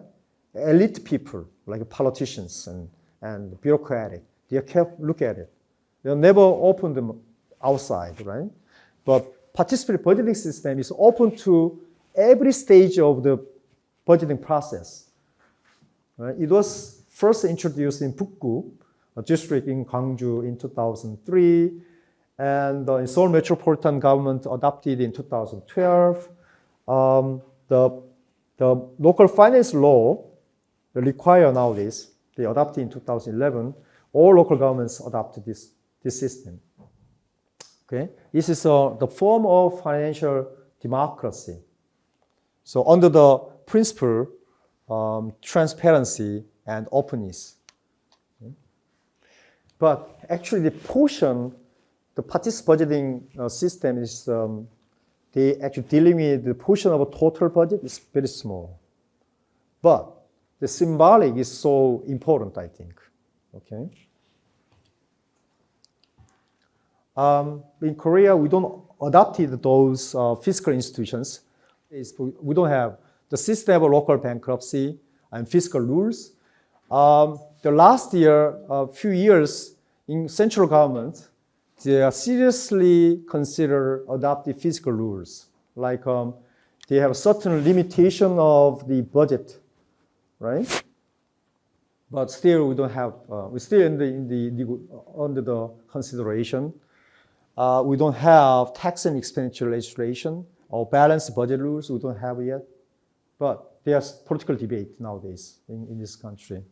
Elite people like politicians and bureaucratic, they can't look at it. They'll never open them outside, right? But participatory budgeting system is open to every stage of the budgeting process. Right? It was first introduced in Bukgu, a district in Gwangju in 2003, and in Seoul Metropolitan Government adopted in 2012. The local finance law require nowadays, they adopted in 2011, all local governments adopted this system. Okay? This is the form of financial democracy. So under the principle, transparency and openness. Okay? But actually the participatory budgeting system is, they actually delimit the portion of a total budget is very small. But the symbolic is so important, I think. Okay. In Korea, we don't adopted those fiscal institutions. We don't have the system of local bankruptcy and fiscal rules. The last year, a few years in central government, they are seriously consider adopting fiscal rules. Like they have a certain limitation of the budget, right? But still, we don't have. We're still under the consideration. We don't have tax and expenditure legislation or balanced budget rules. We don't have yet. But there's political debate nowadays in this country.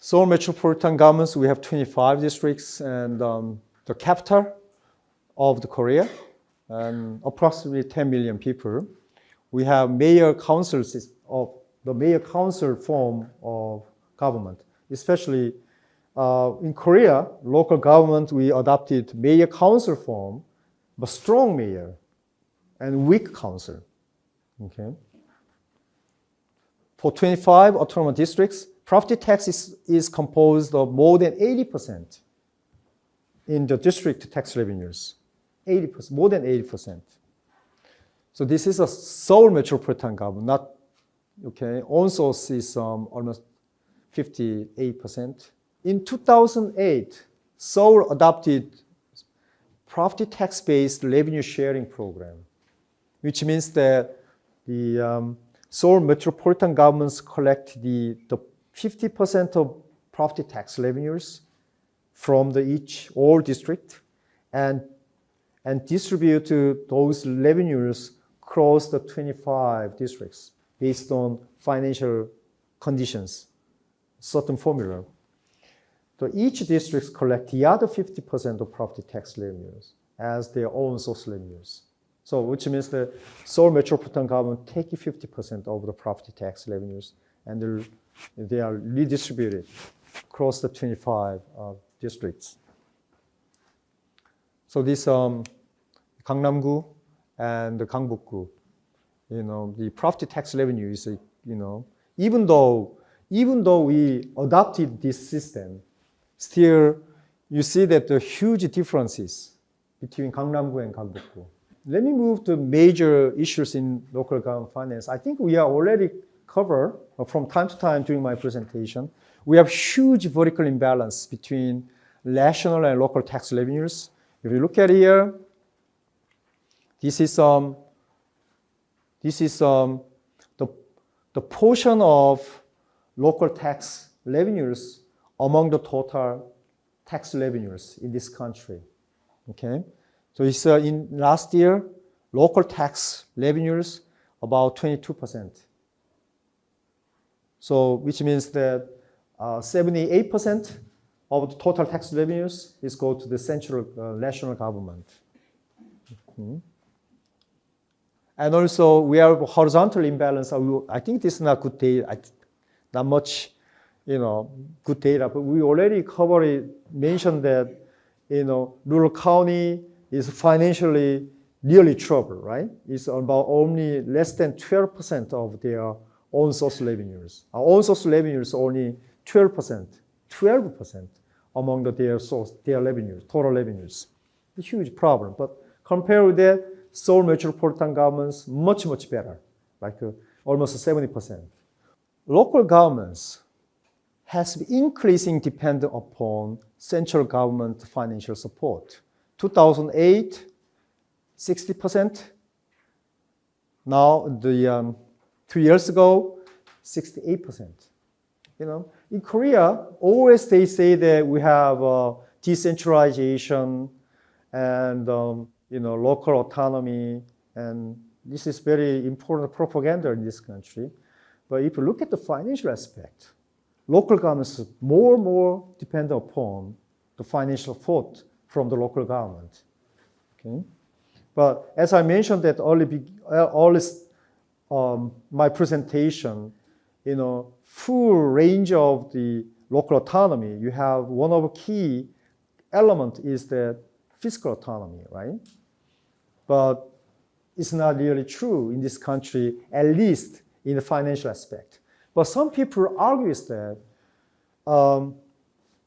Seoul Metropolitan Governments, we have 25 districts, and the capital of the Korea, and approximately 10 million people. We have mayor councils of the mayor council form of government, especially in Korea, local government, we adopted mayor council form, but strong mayor and weak council. Okay. For 25 autonomous districts, property tax is composed of more than 80% in the district tax revenues. 80%, more than 80%. So this is a Seoul Metropolitan Government, not, okay, own source is almost 58%. In 2008, Seoul adopted property tax-based revenue sharing program, which means that the Seoul Metropolitan Governments collect the 50% of property tax revenues from all district and distribute to those revenues across the 25 districts based on financial conditions, certain formula. So each district collect the other 50% of property tax revenues as their own source revenues. So which means that Seoul Metropolitan Government take 50% of the property tax revenues and they are redistributed across the 25 districts. So this Gangnam-gu and the Gangbuk-gu, the property tax revenue is, even though we adopted this system, still you see that the huge differences between Gangnam-gu and Gangbuk-gu. Let me move to major issues in local government finance. I think we are already covered from time to time during my presentation. We have huge vertical imbalance between national and local tax revenues. If you look at here, this is the portion of local tax revenues among the total tax revenues in this country. Okay, so it's in last year, local tax revenues about 22%. So which means that 78% of the total tax revenues is go to the central national government. And also, we have horizontal imbalance. I think this is not good data, not much, good data. But we already mentioned that, rural county is financially really troubled, right? It's about only less than 12% of their own source revenues. Our own source revenues only 12% among their revenues, total revenues. It's a huge problem. But compared with that, Seoul metropolitan governments, much, much better, like almost 70%. Local governments has been increasing dependent upon central government financial support. 2008, 60%. Now, 2 years ago, 68%. In Korea, always they say that we have decentralization and local autonomy, and this is very important propaganda in this country. But if you look at the financial aspect, local governments more and more depend upon the financial support from the local government. Okay? But as I mentioned at my presentation, full range of the local autonomy, you have one of the key element is that fiscal autonomy, right? But it's not really true in this country, at least in the financial aspect. But some people argue that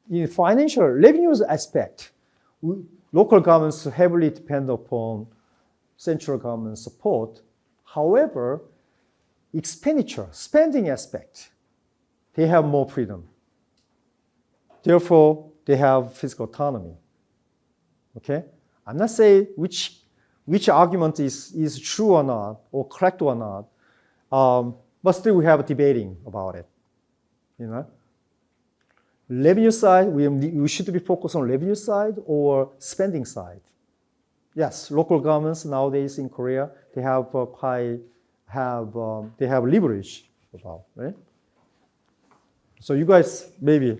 in financial revenues aspect, local governments heavily depend upon central government support. However, spending aspect, they have more freedom. Therefore, they have fiscal autonomy. Okay? I'm not saying which argument is true or not, or correct or not, but still we have debating about it. Revenue side, we should be focused on revenue side or spending side. Yes, local governments nowadays in Korea, they have leverage about, right? So you guys maybe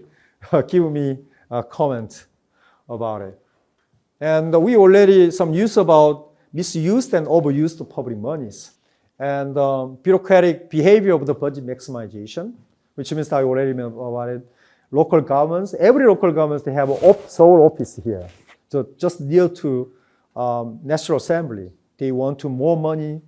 give me a comment about it. And we already some news about misused and overused public monies and bureaucratic behavior of the budget maximization, which means I already know about it. Local governments, every local government, they have a sole office here. So just near to National Assembly, they want to more money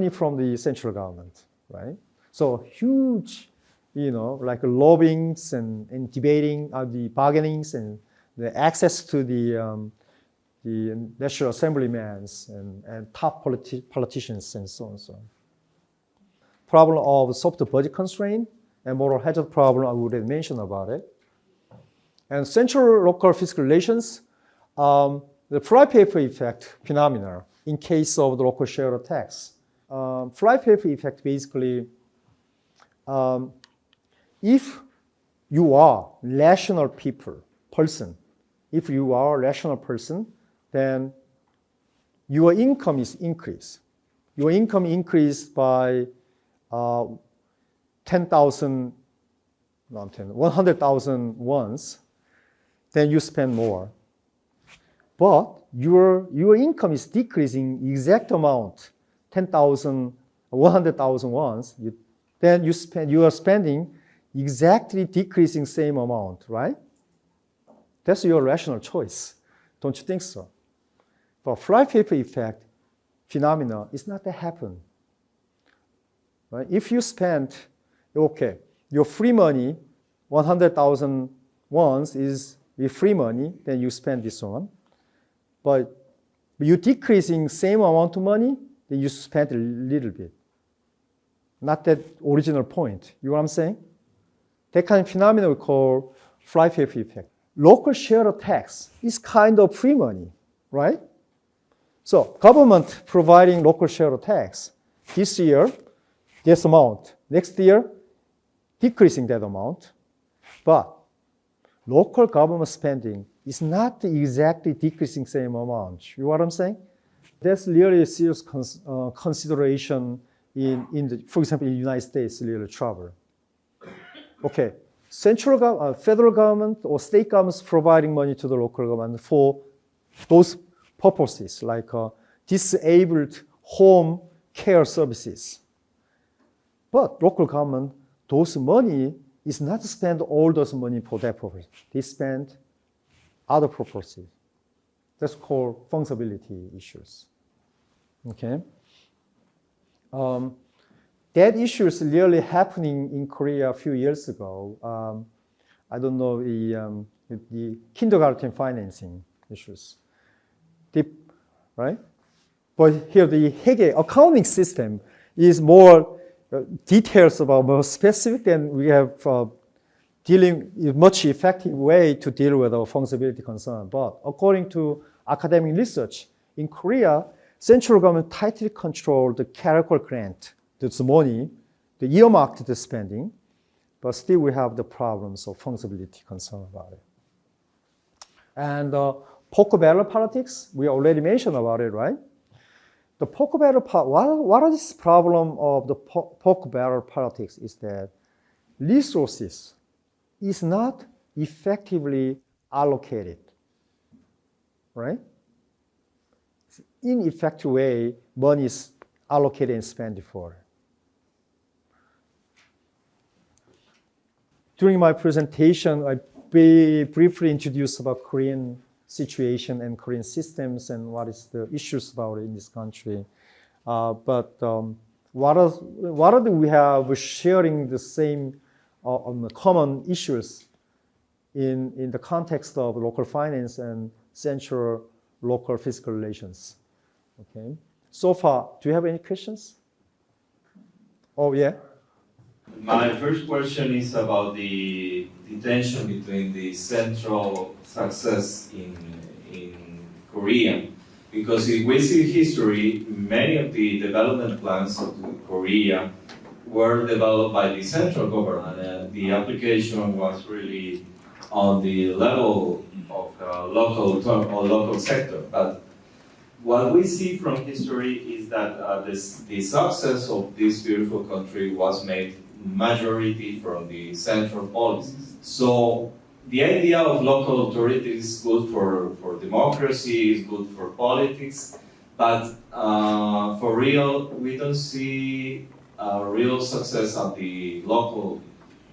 from the central government, right? So huge, like lobbyings and debating, the bargainings and the access to the National Assemblymen and top politicians and so on and so on. Problem of soft budget constraint and moral hazard problem, I already mentioned about it. And central-local fiscal relations, the fly paper effect phenomena in case of the local share of tax. Fly paper effect basically, if you are rational person, then your income is increased. Your income increased by 100,000 wons, then you spend more. But your income is decreasing exact amount, 100,000 wons, then you are spending exactly decreasing same amount, right? That's your rational choice. Don't you think so? But fly paper effect phenomena is not that happen. Right? If you spend, your free money, 100,000 wons is your free money, then you spend this one. But you decreasing same amount of money, then you spend a little bit. Not that original point. You know what I'm saying? That kind of phenomenon we call fly paper effect. Local share of tax is kind of free money, right? So government providing local share of tax. This year, this amount. Next year, decreasing that amount. But local government spending is not exactly decreasing same amount. You know what I'm saying? That's really a serious consideration for example, in the United States, really trouble. Okay, federal government or state governments providing money to the local government for those purposes, like disabled home care services. But local government, those money is not spend all those money for that purpose. They spend other purposes. That's called fungibility issues. Okay. That issue is really happening in Korea a few years ago. I don't know the kindergarten financing issues. Right? But here the Hege accounting system is more details about more specific, and we have dealing in much effective way to deal with our fungibility concern. But according to academic research, in Korea, central government tightly control the character grant, that's money, the earmarked the spending, but still we have the problems of fungibility concern about it. And poker barrel politics, we already mentioned about it, right? The poker barrel, what is this problem of the poker barrel politics is that resources is not effectively allocated, right? In effective way, money is allocated and spent for. During my presentation, I briefly introduced about Korean situation and Korean systems and what is the issues about it in this country. But what do we have sharing the same common issues in the context of local finance and central local fiscal relations? Okay. So far, do you have any questions? Oh, yeah? My first question is about the tension between the central success in Korea. Because if we see history, many of the development plans of Korea were developed by the central government, and the application was really on the level of local sector. But what we see from history is that the success of this beautiful country was made majority from the central policies. So the idea of local authority is good for democracy, is good for politics, but for real, we don't see real success at the local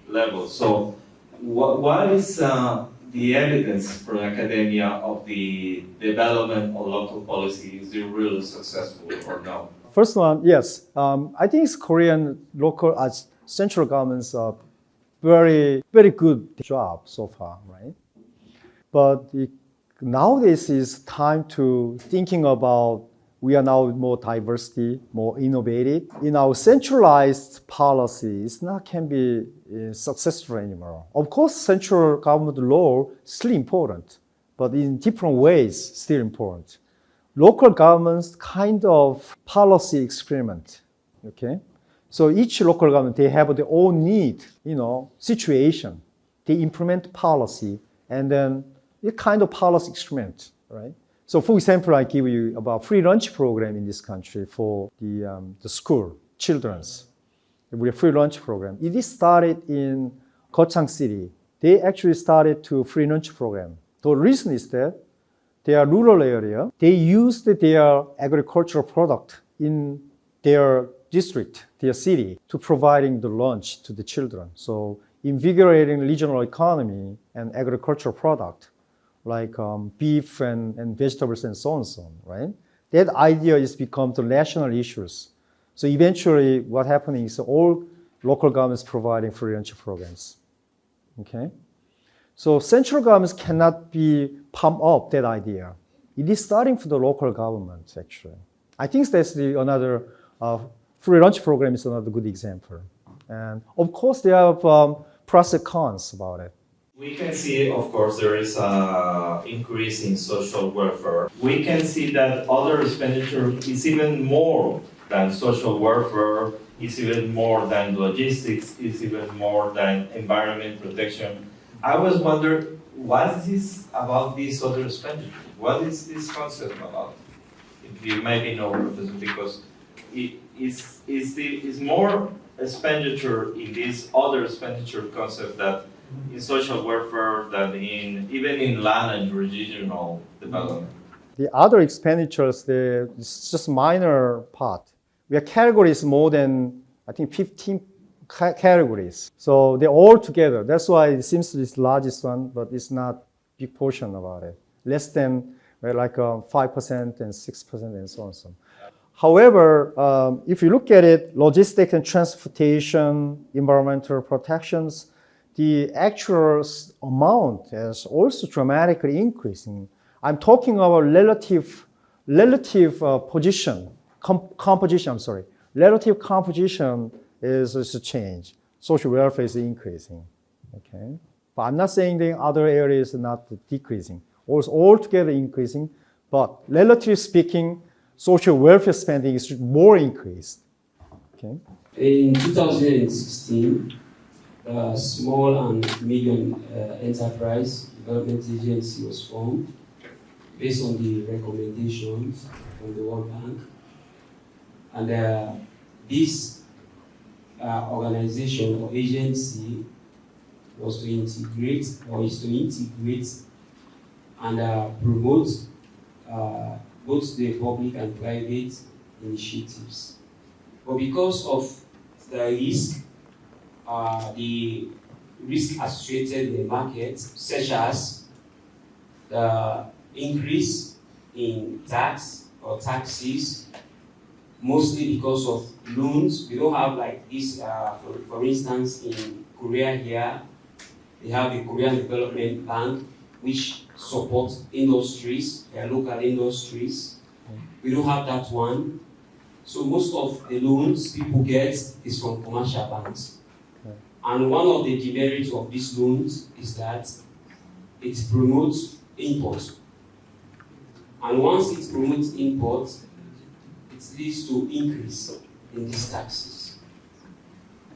level. So what is the evidence from academia of the development of local policy? Is it really successful or no? First one, yes. I think it's Korean local central governments are very, very good job so far, right? But nowadays is time to thinking about we are now more diversity, more innovative. In our centralized policies, not can be successful anymore. Of course, central government role is still important, but in different ways, still important. Local governments kind of policy experiment, okay? So each local government, they have their own need, situation. They implement policy and then a kind of policy experiment, right? So for example, I give you about free lunch program in this country for the school, children's. We have free lunch program. It is started in Gochang City. They actually started to free lunch program. The reason is that they are rural area. They used their agricultural product in their district, their city, to providing the lunch to the children. So invigorating regional economy and agricultural product like beef and vegetables and so on, right? That idea is become the national issues. So eventually what happening is all local governments providing free lunch programs, okay? So central governments cannot be pump up that idea. It is starting from the local government, actually. I think that's another free lunch program is another good example. And of course, there are pros and cons about it. We can see, of course, there is an increase in social welfare. We can see that other expenditure is even more than social welfare, is even more than logistics, is even more than environment protection. I was wondering, what is this about this other expenditure? What is this concept about? If you maybe know, Professor, because it is more expenditure in this other expenditure concept that in social welfare than even in land and regional development. The other expenditures, it's just minor part. we have categories more than, I think, 15 categories. So they're all together. That's why it seems to be the largest one, but it's not big portion about it. Less than like 5% and 6% and so on. So. However, if you look at it, logistics and transportation, environmental protections, the actual amount is also dramatically increasing. I'm talking about relative position, composition, I'm sorry. Relative composition is a change. Social welfare is increasing, okay? But I'm not saying the other areas are not decreasing. Also altogether increasing, but relatively speaking, social welfare spending is more increased, okay? In 2016, the Small and Medium Enterprise Development Agency was formed based on the recommendations from the World Bank. And this organization or agency was to integrate or is to integrate and promote both the public and private initiatives. But because of the risk associated with the market, such as the increase in tax or taxes, mostly because of loans. We don't have like this, for instance, in Korea here, they have the Korean Development Bank, which supports industries, local industries. We don't have that one. So most of the loans people get is from commercial banks. And one of the demerits of these loans is that it promotes import. And once it promotes import, it leads to increase in these taxes.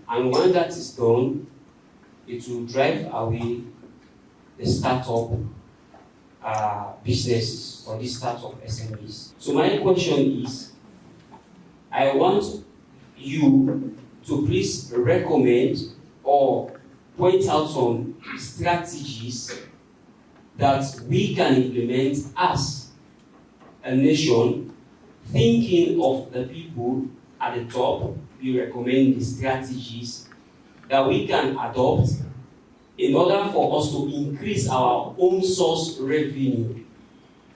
And when that is done, it will drive away the startup businesses or the startup SMEs. So my question is, I want you to please recommend or point out some strategies that we can implement as a nation, thinking of the people at the top. We recommend the strategies that we can adopt in order for us to increase our own source revenue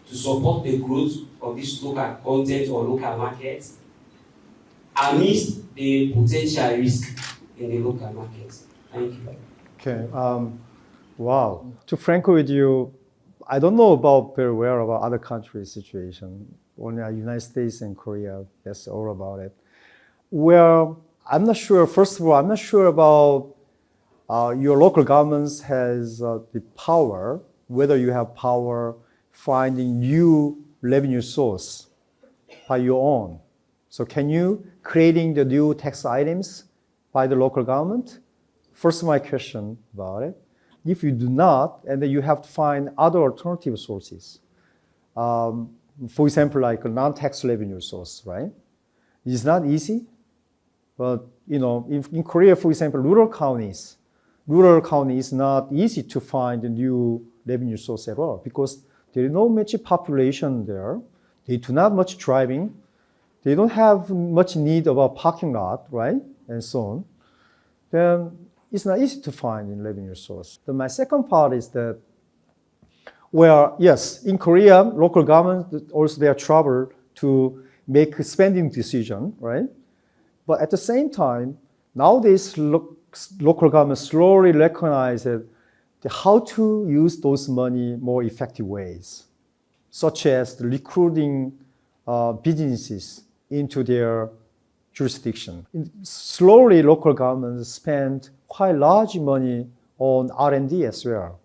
to support the growth of this local content or local market amidst the potential risk in the local market. Thank you. Okay. Wow. To frank with you, I don't know very well about other countries' situation. Only United States and Korea, that's all about it. Well, I'm not sure. First of all, I'm not sure about your local governments has the power, whether you have power finding new revenue source by your own. So can you creating the new tax items by the local government? First, my question about it. If you do not, and then you have to find other alternative sources. For example, like a non-tax revenue source, right? It's not easy, but in Korea, for example, rural county is not easy to find a new revenue source at all because there is no much population there. They do not much driving. They don't have much need of a parking lot, right? And so on. Then it's not easy to find in revenue source. Then my second part is that, well, yes, in Korea, local government also they are trouble to make spending decision, right? But at the same time, nowadays local government slowly recognize how to use those money more effective ways, such as recruiting businesses into their jurisdiction. Slowly, local governments spend quite large money on R&D as well.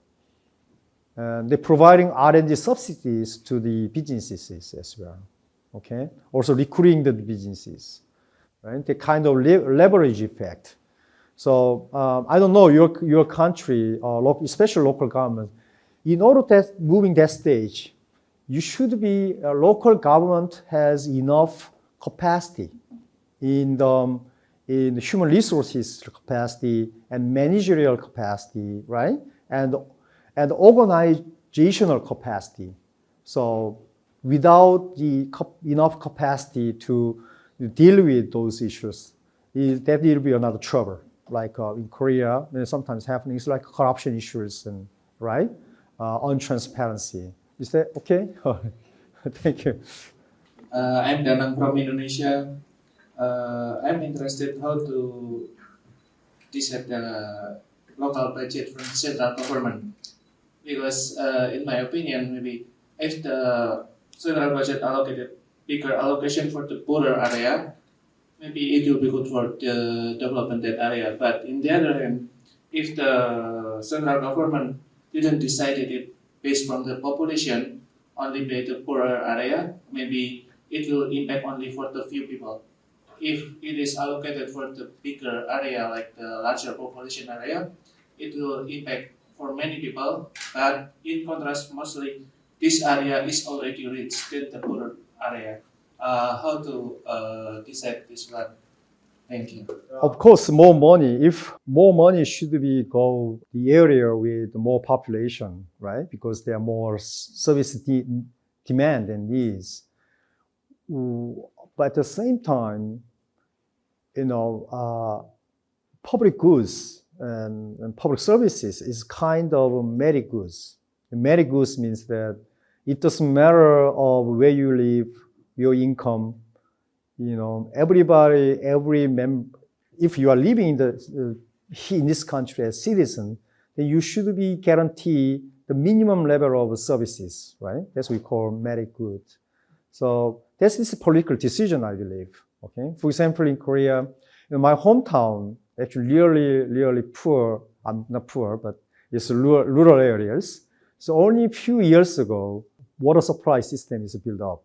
They're providing R&D subsidies to the businesses as well. Okay, also recruiting the businesses, right? The kind of leverage effect. So I don't know your country, especially local government. In order to moving that stage, you should be local government has enough capacity in the human resources capacity and managerial capacity, right? And organizational capacity. So without the enough capacity to deal with those issues, that will be another trouble. Like in Korea, sometimes happening is like corruption issues and right, untransparency. Is that okay? Thank you. I'm Danang from Indonesia. I'm interested how to decide the local budget from central government, because in my opinion, maybe if the central budget allocated bigger allocation for the poorer area, maybe it will be good for the development that area. But in the other hand, if the central government didn't decide it based on the population, only by the poorer area, maybe it will impact only for the few people. If it is allocated for the bigger area, like the larger population area, it will impact for many people. But in contrast, mostly this area is already rich than the poorer area. How to decide this one? Thank you. Of course, more money. If more money should be go the area with more population, right? Because there are more service demand and needs. But at the same time, public goods and public services is kind of merit goods. Merit goods means that it doesn't matter of where you live, your income, everybody, if you are living in this country as citizen, then you should be guaranteed the minimum level of services, right? That's what we call merit good. So this is a political decision, I believe. Okay. For example, in Korea, my hometown, actually really poor. I'm not poor, but it's rural areas. So only a few years ago, water supply system is built up.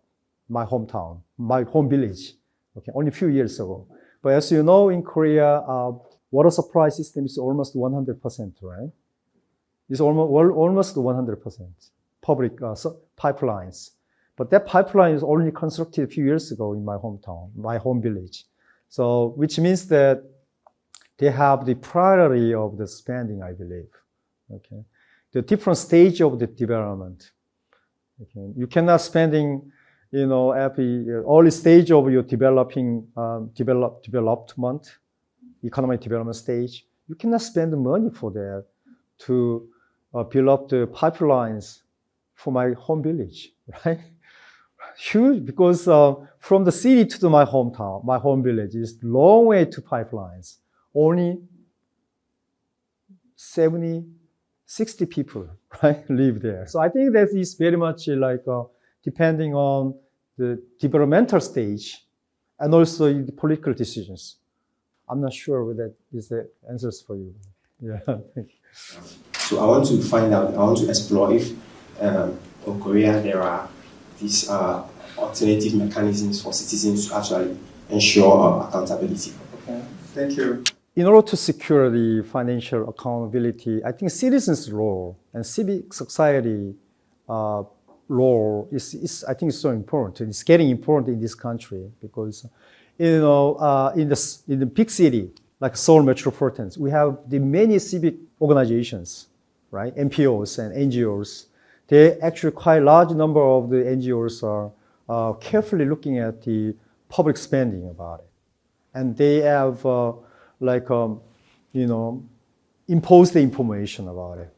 My hometown, my home village. Okay, only a few years ago. But as you know, in Korea, water supply system is almost 100%, right? It's almost 100% public pipelines. But that pipeline is only constructed a few years ago in my hometown, my home village. So, which means that they have the priority of the spending, I believe. Okay, the different stage of the development. Okay, you cannot spending, at the early stage of your development, economic development stage. You cannot spend the money for that to build up the pipelines for my home village, right? Huge, because from the city to my hometown, my home village is long way to pipelines. Only 70, 60 people, right, live there. So I think that is very much like depending on the developmental stage and also the political decisions. I'm not sure whether that is the answers for you. Yeah. So I want to explore if in Korea there are these alternative mechanisms for citizens to actually ensure accountability. Okay, thank you. In order to secure the financial accountability, I think citizens' role and civic society role is I think so important. It's getting important in this country because, in the big city like Seoul metropolitans, we have the many civic organizations, right? NPOs and NGOs. They actually quite large number of the NGOs are carefully looking at the public spending about it, and they have impose the information about it.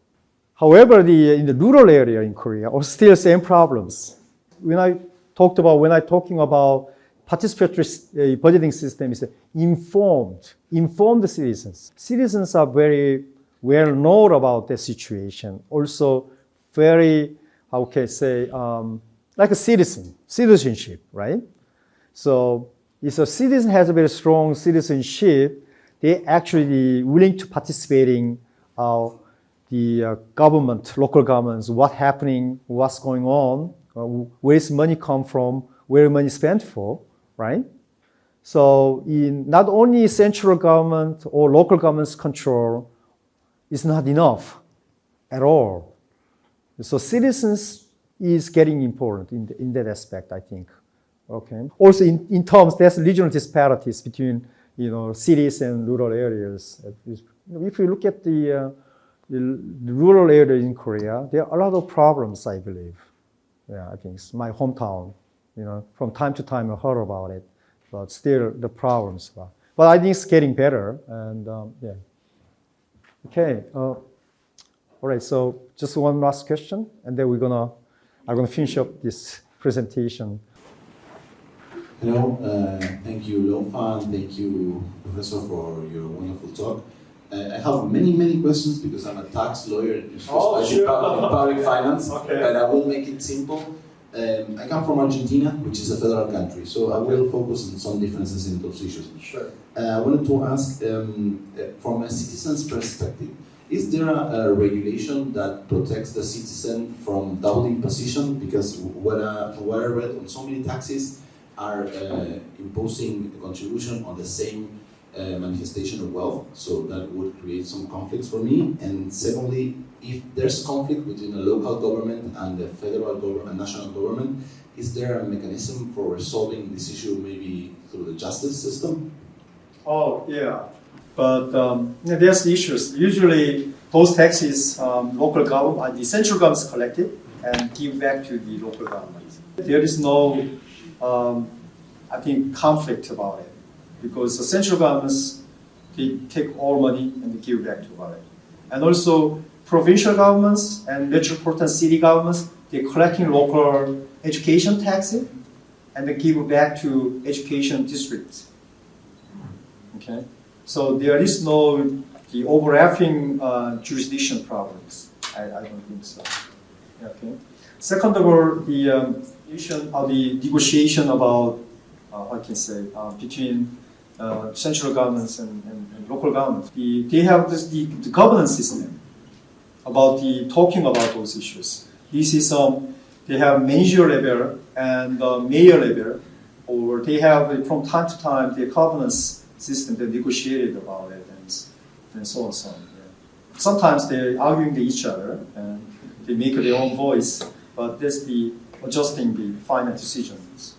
However, in the rural area in Korea are still same problems. When I talking about participatory budgeting system, is informed citizens. Citizens are very well known about the situation. Also, very, how can I say, like a citizenship, right? So if a citizen has a very strong citizenship, they actually willing to participate in the government, local governments, what's happening, what's going on, where's money come from, where money spent for, right? So in not only central government or local government's control is not enough at all. So citizens is getting important in that aspect, I think. Okay. Also in terms, there's regional disparities between cities and rural areas. If you look at the rural areas in Korea, there are a lot of problems, I believe. Yeah, I think it's my hometown. From time to time I heard about it. but still the problems. But I think it's getting better, and yeah. Okay. All right. So just one last question, and then I'm gonna finish up this presentation. Hello. Thank you, LOFA, and thank you, Professor, for your wonderful talk. I have many questions because I'm a tax lawyer and specialized in public finance, but I will make it simple. I come from Argentina, which is a federal country, so I will focus on some differences in those issues. Sure. I wanted to ask, from a citizen's perspective, is there a regulation that protects the citizen from double imposition? Because what I read on so many taxes are imposing a contribution on the same manifestation of wealth, so that would create some conflicts for me. And secondly, if there's conflict between a local government and the federal government, national government, is there a mechanism for resolving this issue, maybe through the justice system? Oh yeah, but there's issues. Usually, those taxes, local government, the central government is collected and give back to the local government. There is no, I think, conflict about it. Because the central governments, they take all money and they give back to it. And also provincial governments and metropolitan city governments, they're collecting local education taxes and they give back to education districts. Okay, so there is no the overlapping jurisdiction problems. I don't think so. Okay. Second of all, the negotiation about I can say between central governments and local governments. They have the governance system about talking about those issues. This is they have manager level and mayor level, or they have from time to time the governance system they negotiated about it and so on. So on. Yeah. Sometimes they're arguing with each other and they make their own voice, but that's the adjusting the final decisions.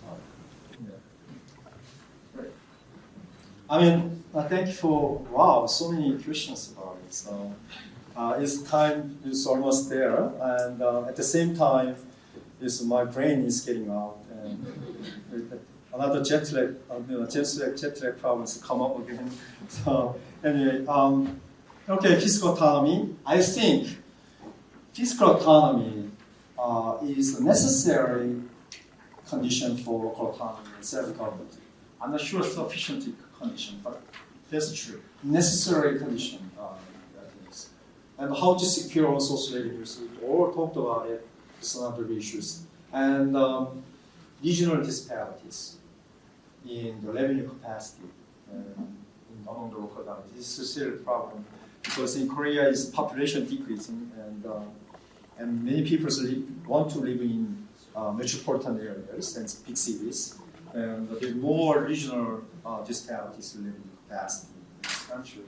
I mean, thank you for, so many questions about it. So, it's time is almost there, and at the same time, my brain is getting out, and another jet lag problems come up again. So, anyway, okay, fiscal autonomy. I think fiscal autonomy is a necessary condition for local autonomy and self-government. I'm not sure sufficient condition, but that's true. Necessary condition, and how to secure all social issues. We all talked about it. It's another issues, and regional disparities in the revenue capacity among the local governments. This is a serious problem because in Korea is population decreasing, and many people want to live in metropolitan areas and big cities. And there are more regional disparities in living capacity in this country,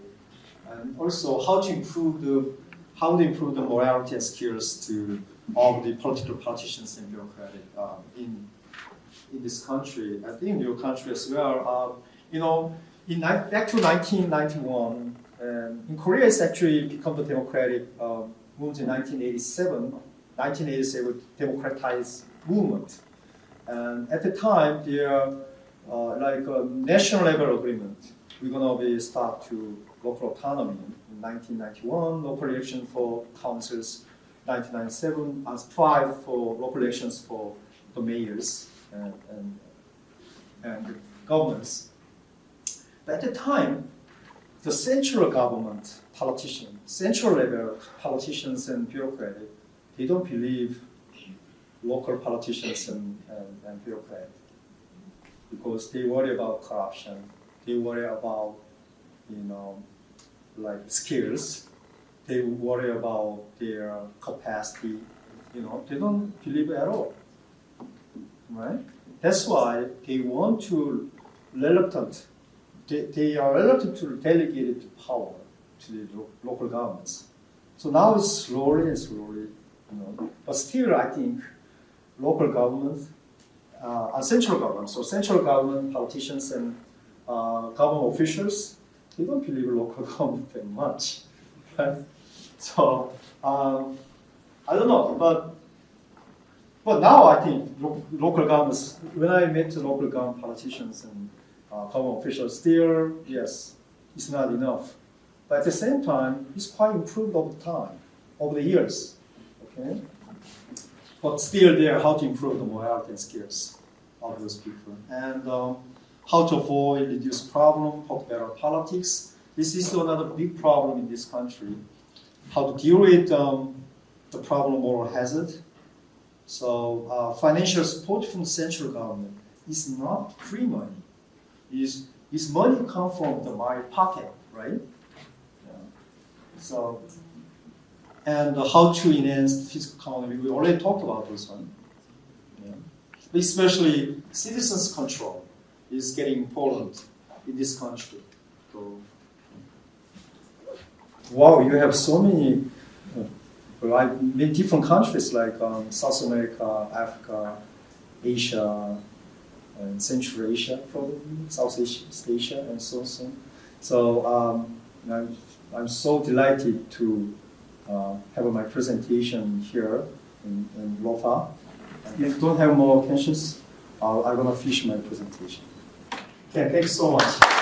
and also how to improve the morality and skills to all the political politicians and bureaucratic in this country. I think in your country as well. Back to 1991, in Korea, it's actually become the democratic movement in 1987. 1987 democratized movement. And at the time, there like a national level agreement. We're gonna start to local autonomy in 1991. Local election for councils, 1997. As 5 for local elections for the mayors and the governors. But at the time, the central government politicians, central level politicians and bureaucrats, they don't believe local politicians and bureaucrats because they worry about corruption, they worry about like skills, they worry about their capacity, they don't believe at all, right? That's why they want to they are reluctant to delegate the power to the local governments. So now it's slowly, but still I think local government, central government, so central government politicians and government officials, they don't believe local government that much, right? So I don't know, but now I think local governments. When I met the local government politicians government officials, still, yes, it's not enough. But at the same time, it's quite improved over time, over the years. Okay? But still there, how to improve the morality and skills of those people. And how to avoid, reduce problem, talk better politics. This is another big problem in this country. How to deal with the problem of moral hazard. So financial support from the central government is not free money. Is money come from my pocket, right? So, and how to enhance the fiscal economy, we already talked about this one. Yeah. Especially citizens' control is getting important in this country. So, wow, you have so many, many different countries like South America, Africa, Asia, and Central Asia, probably Southeast Asia, and so on. So I'm so delighted to have my presentation here in LOFA. And if you don't have more questions, I'm going to finish my presentation. Okay, thanks so much.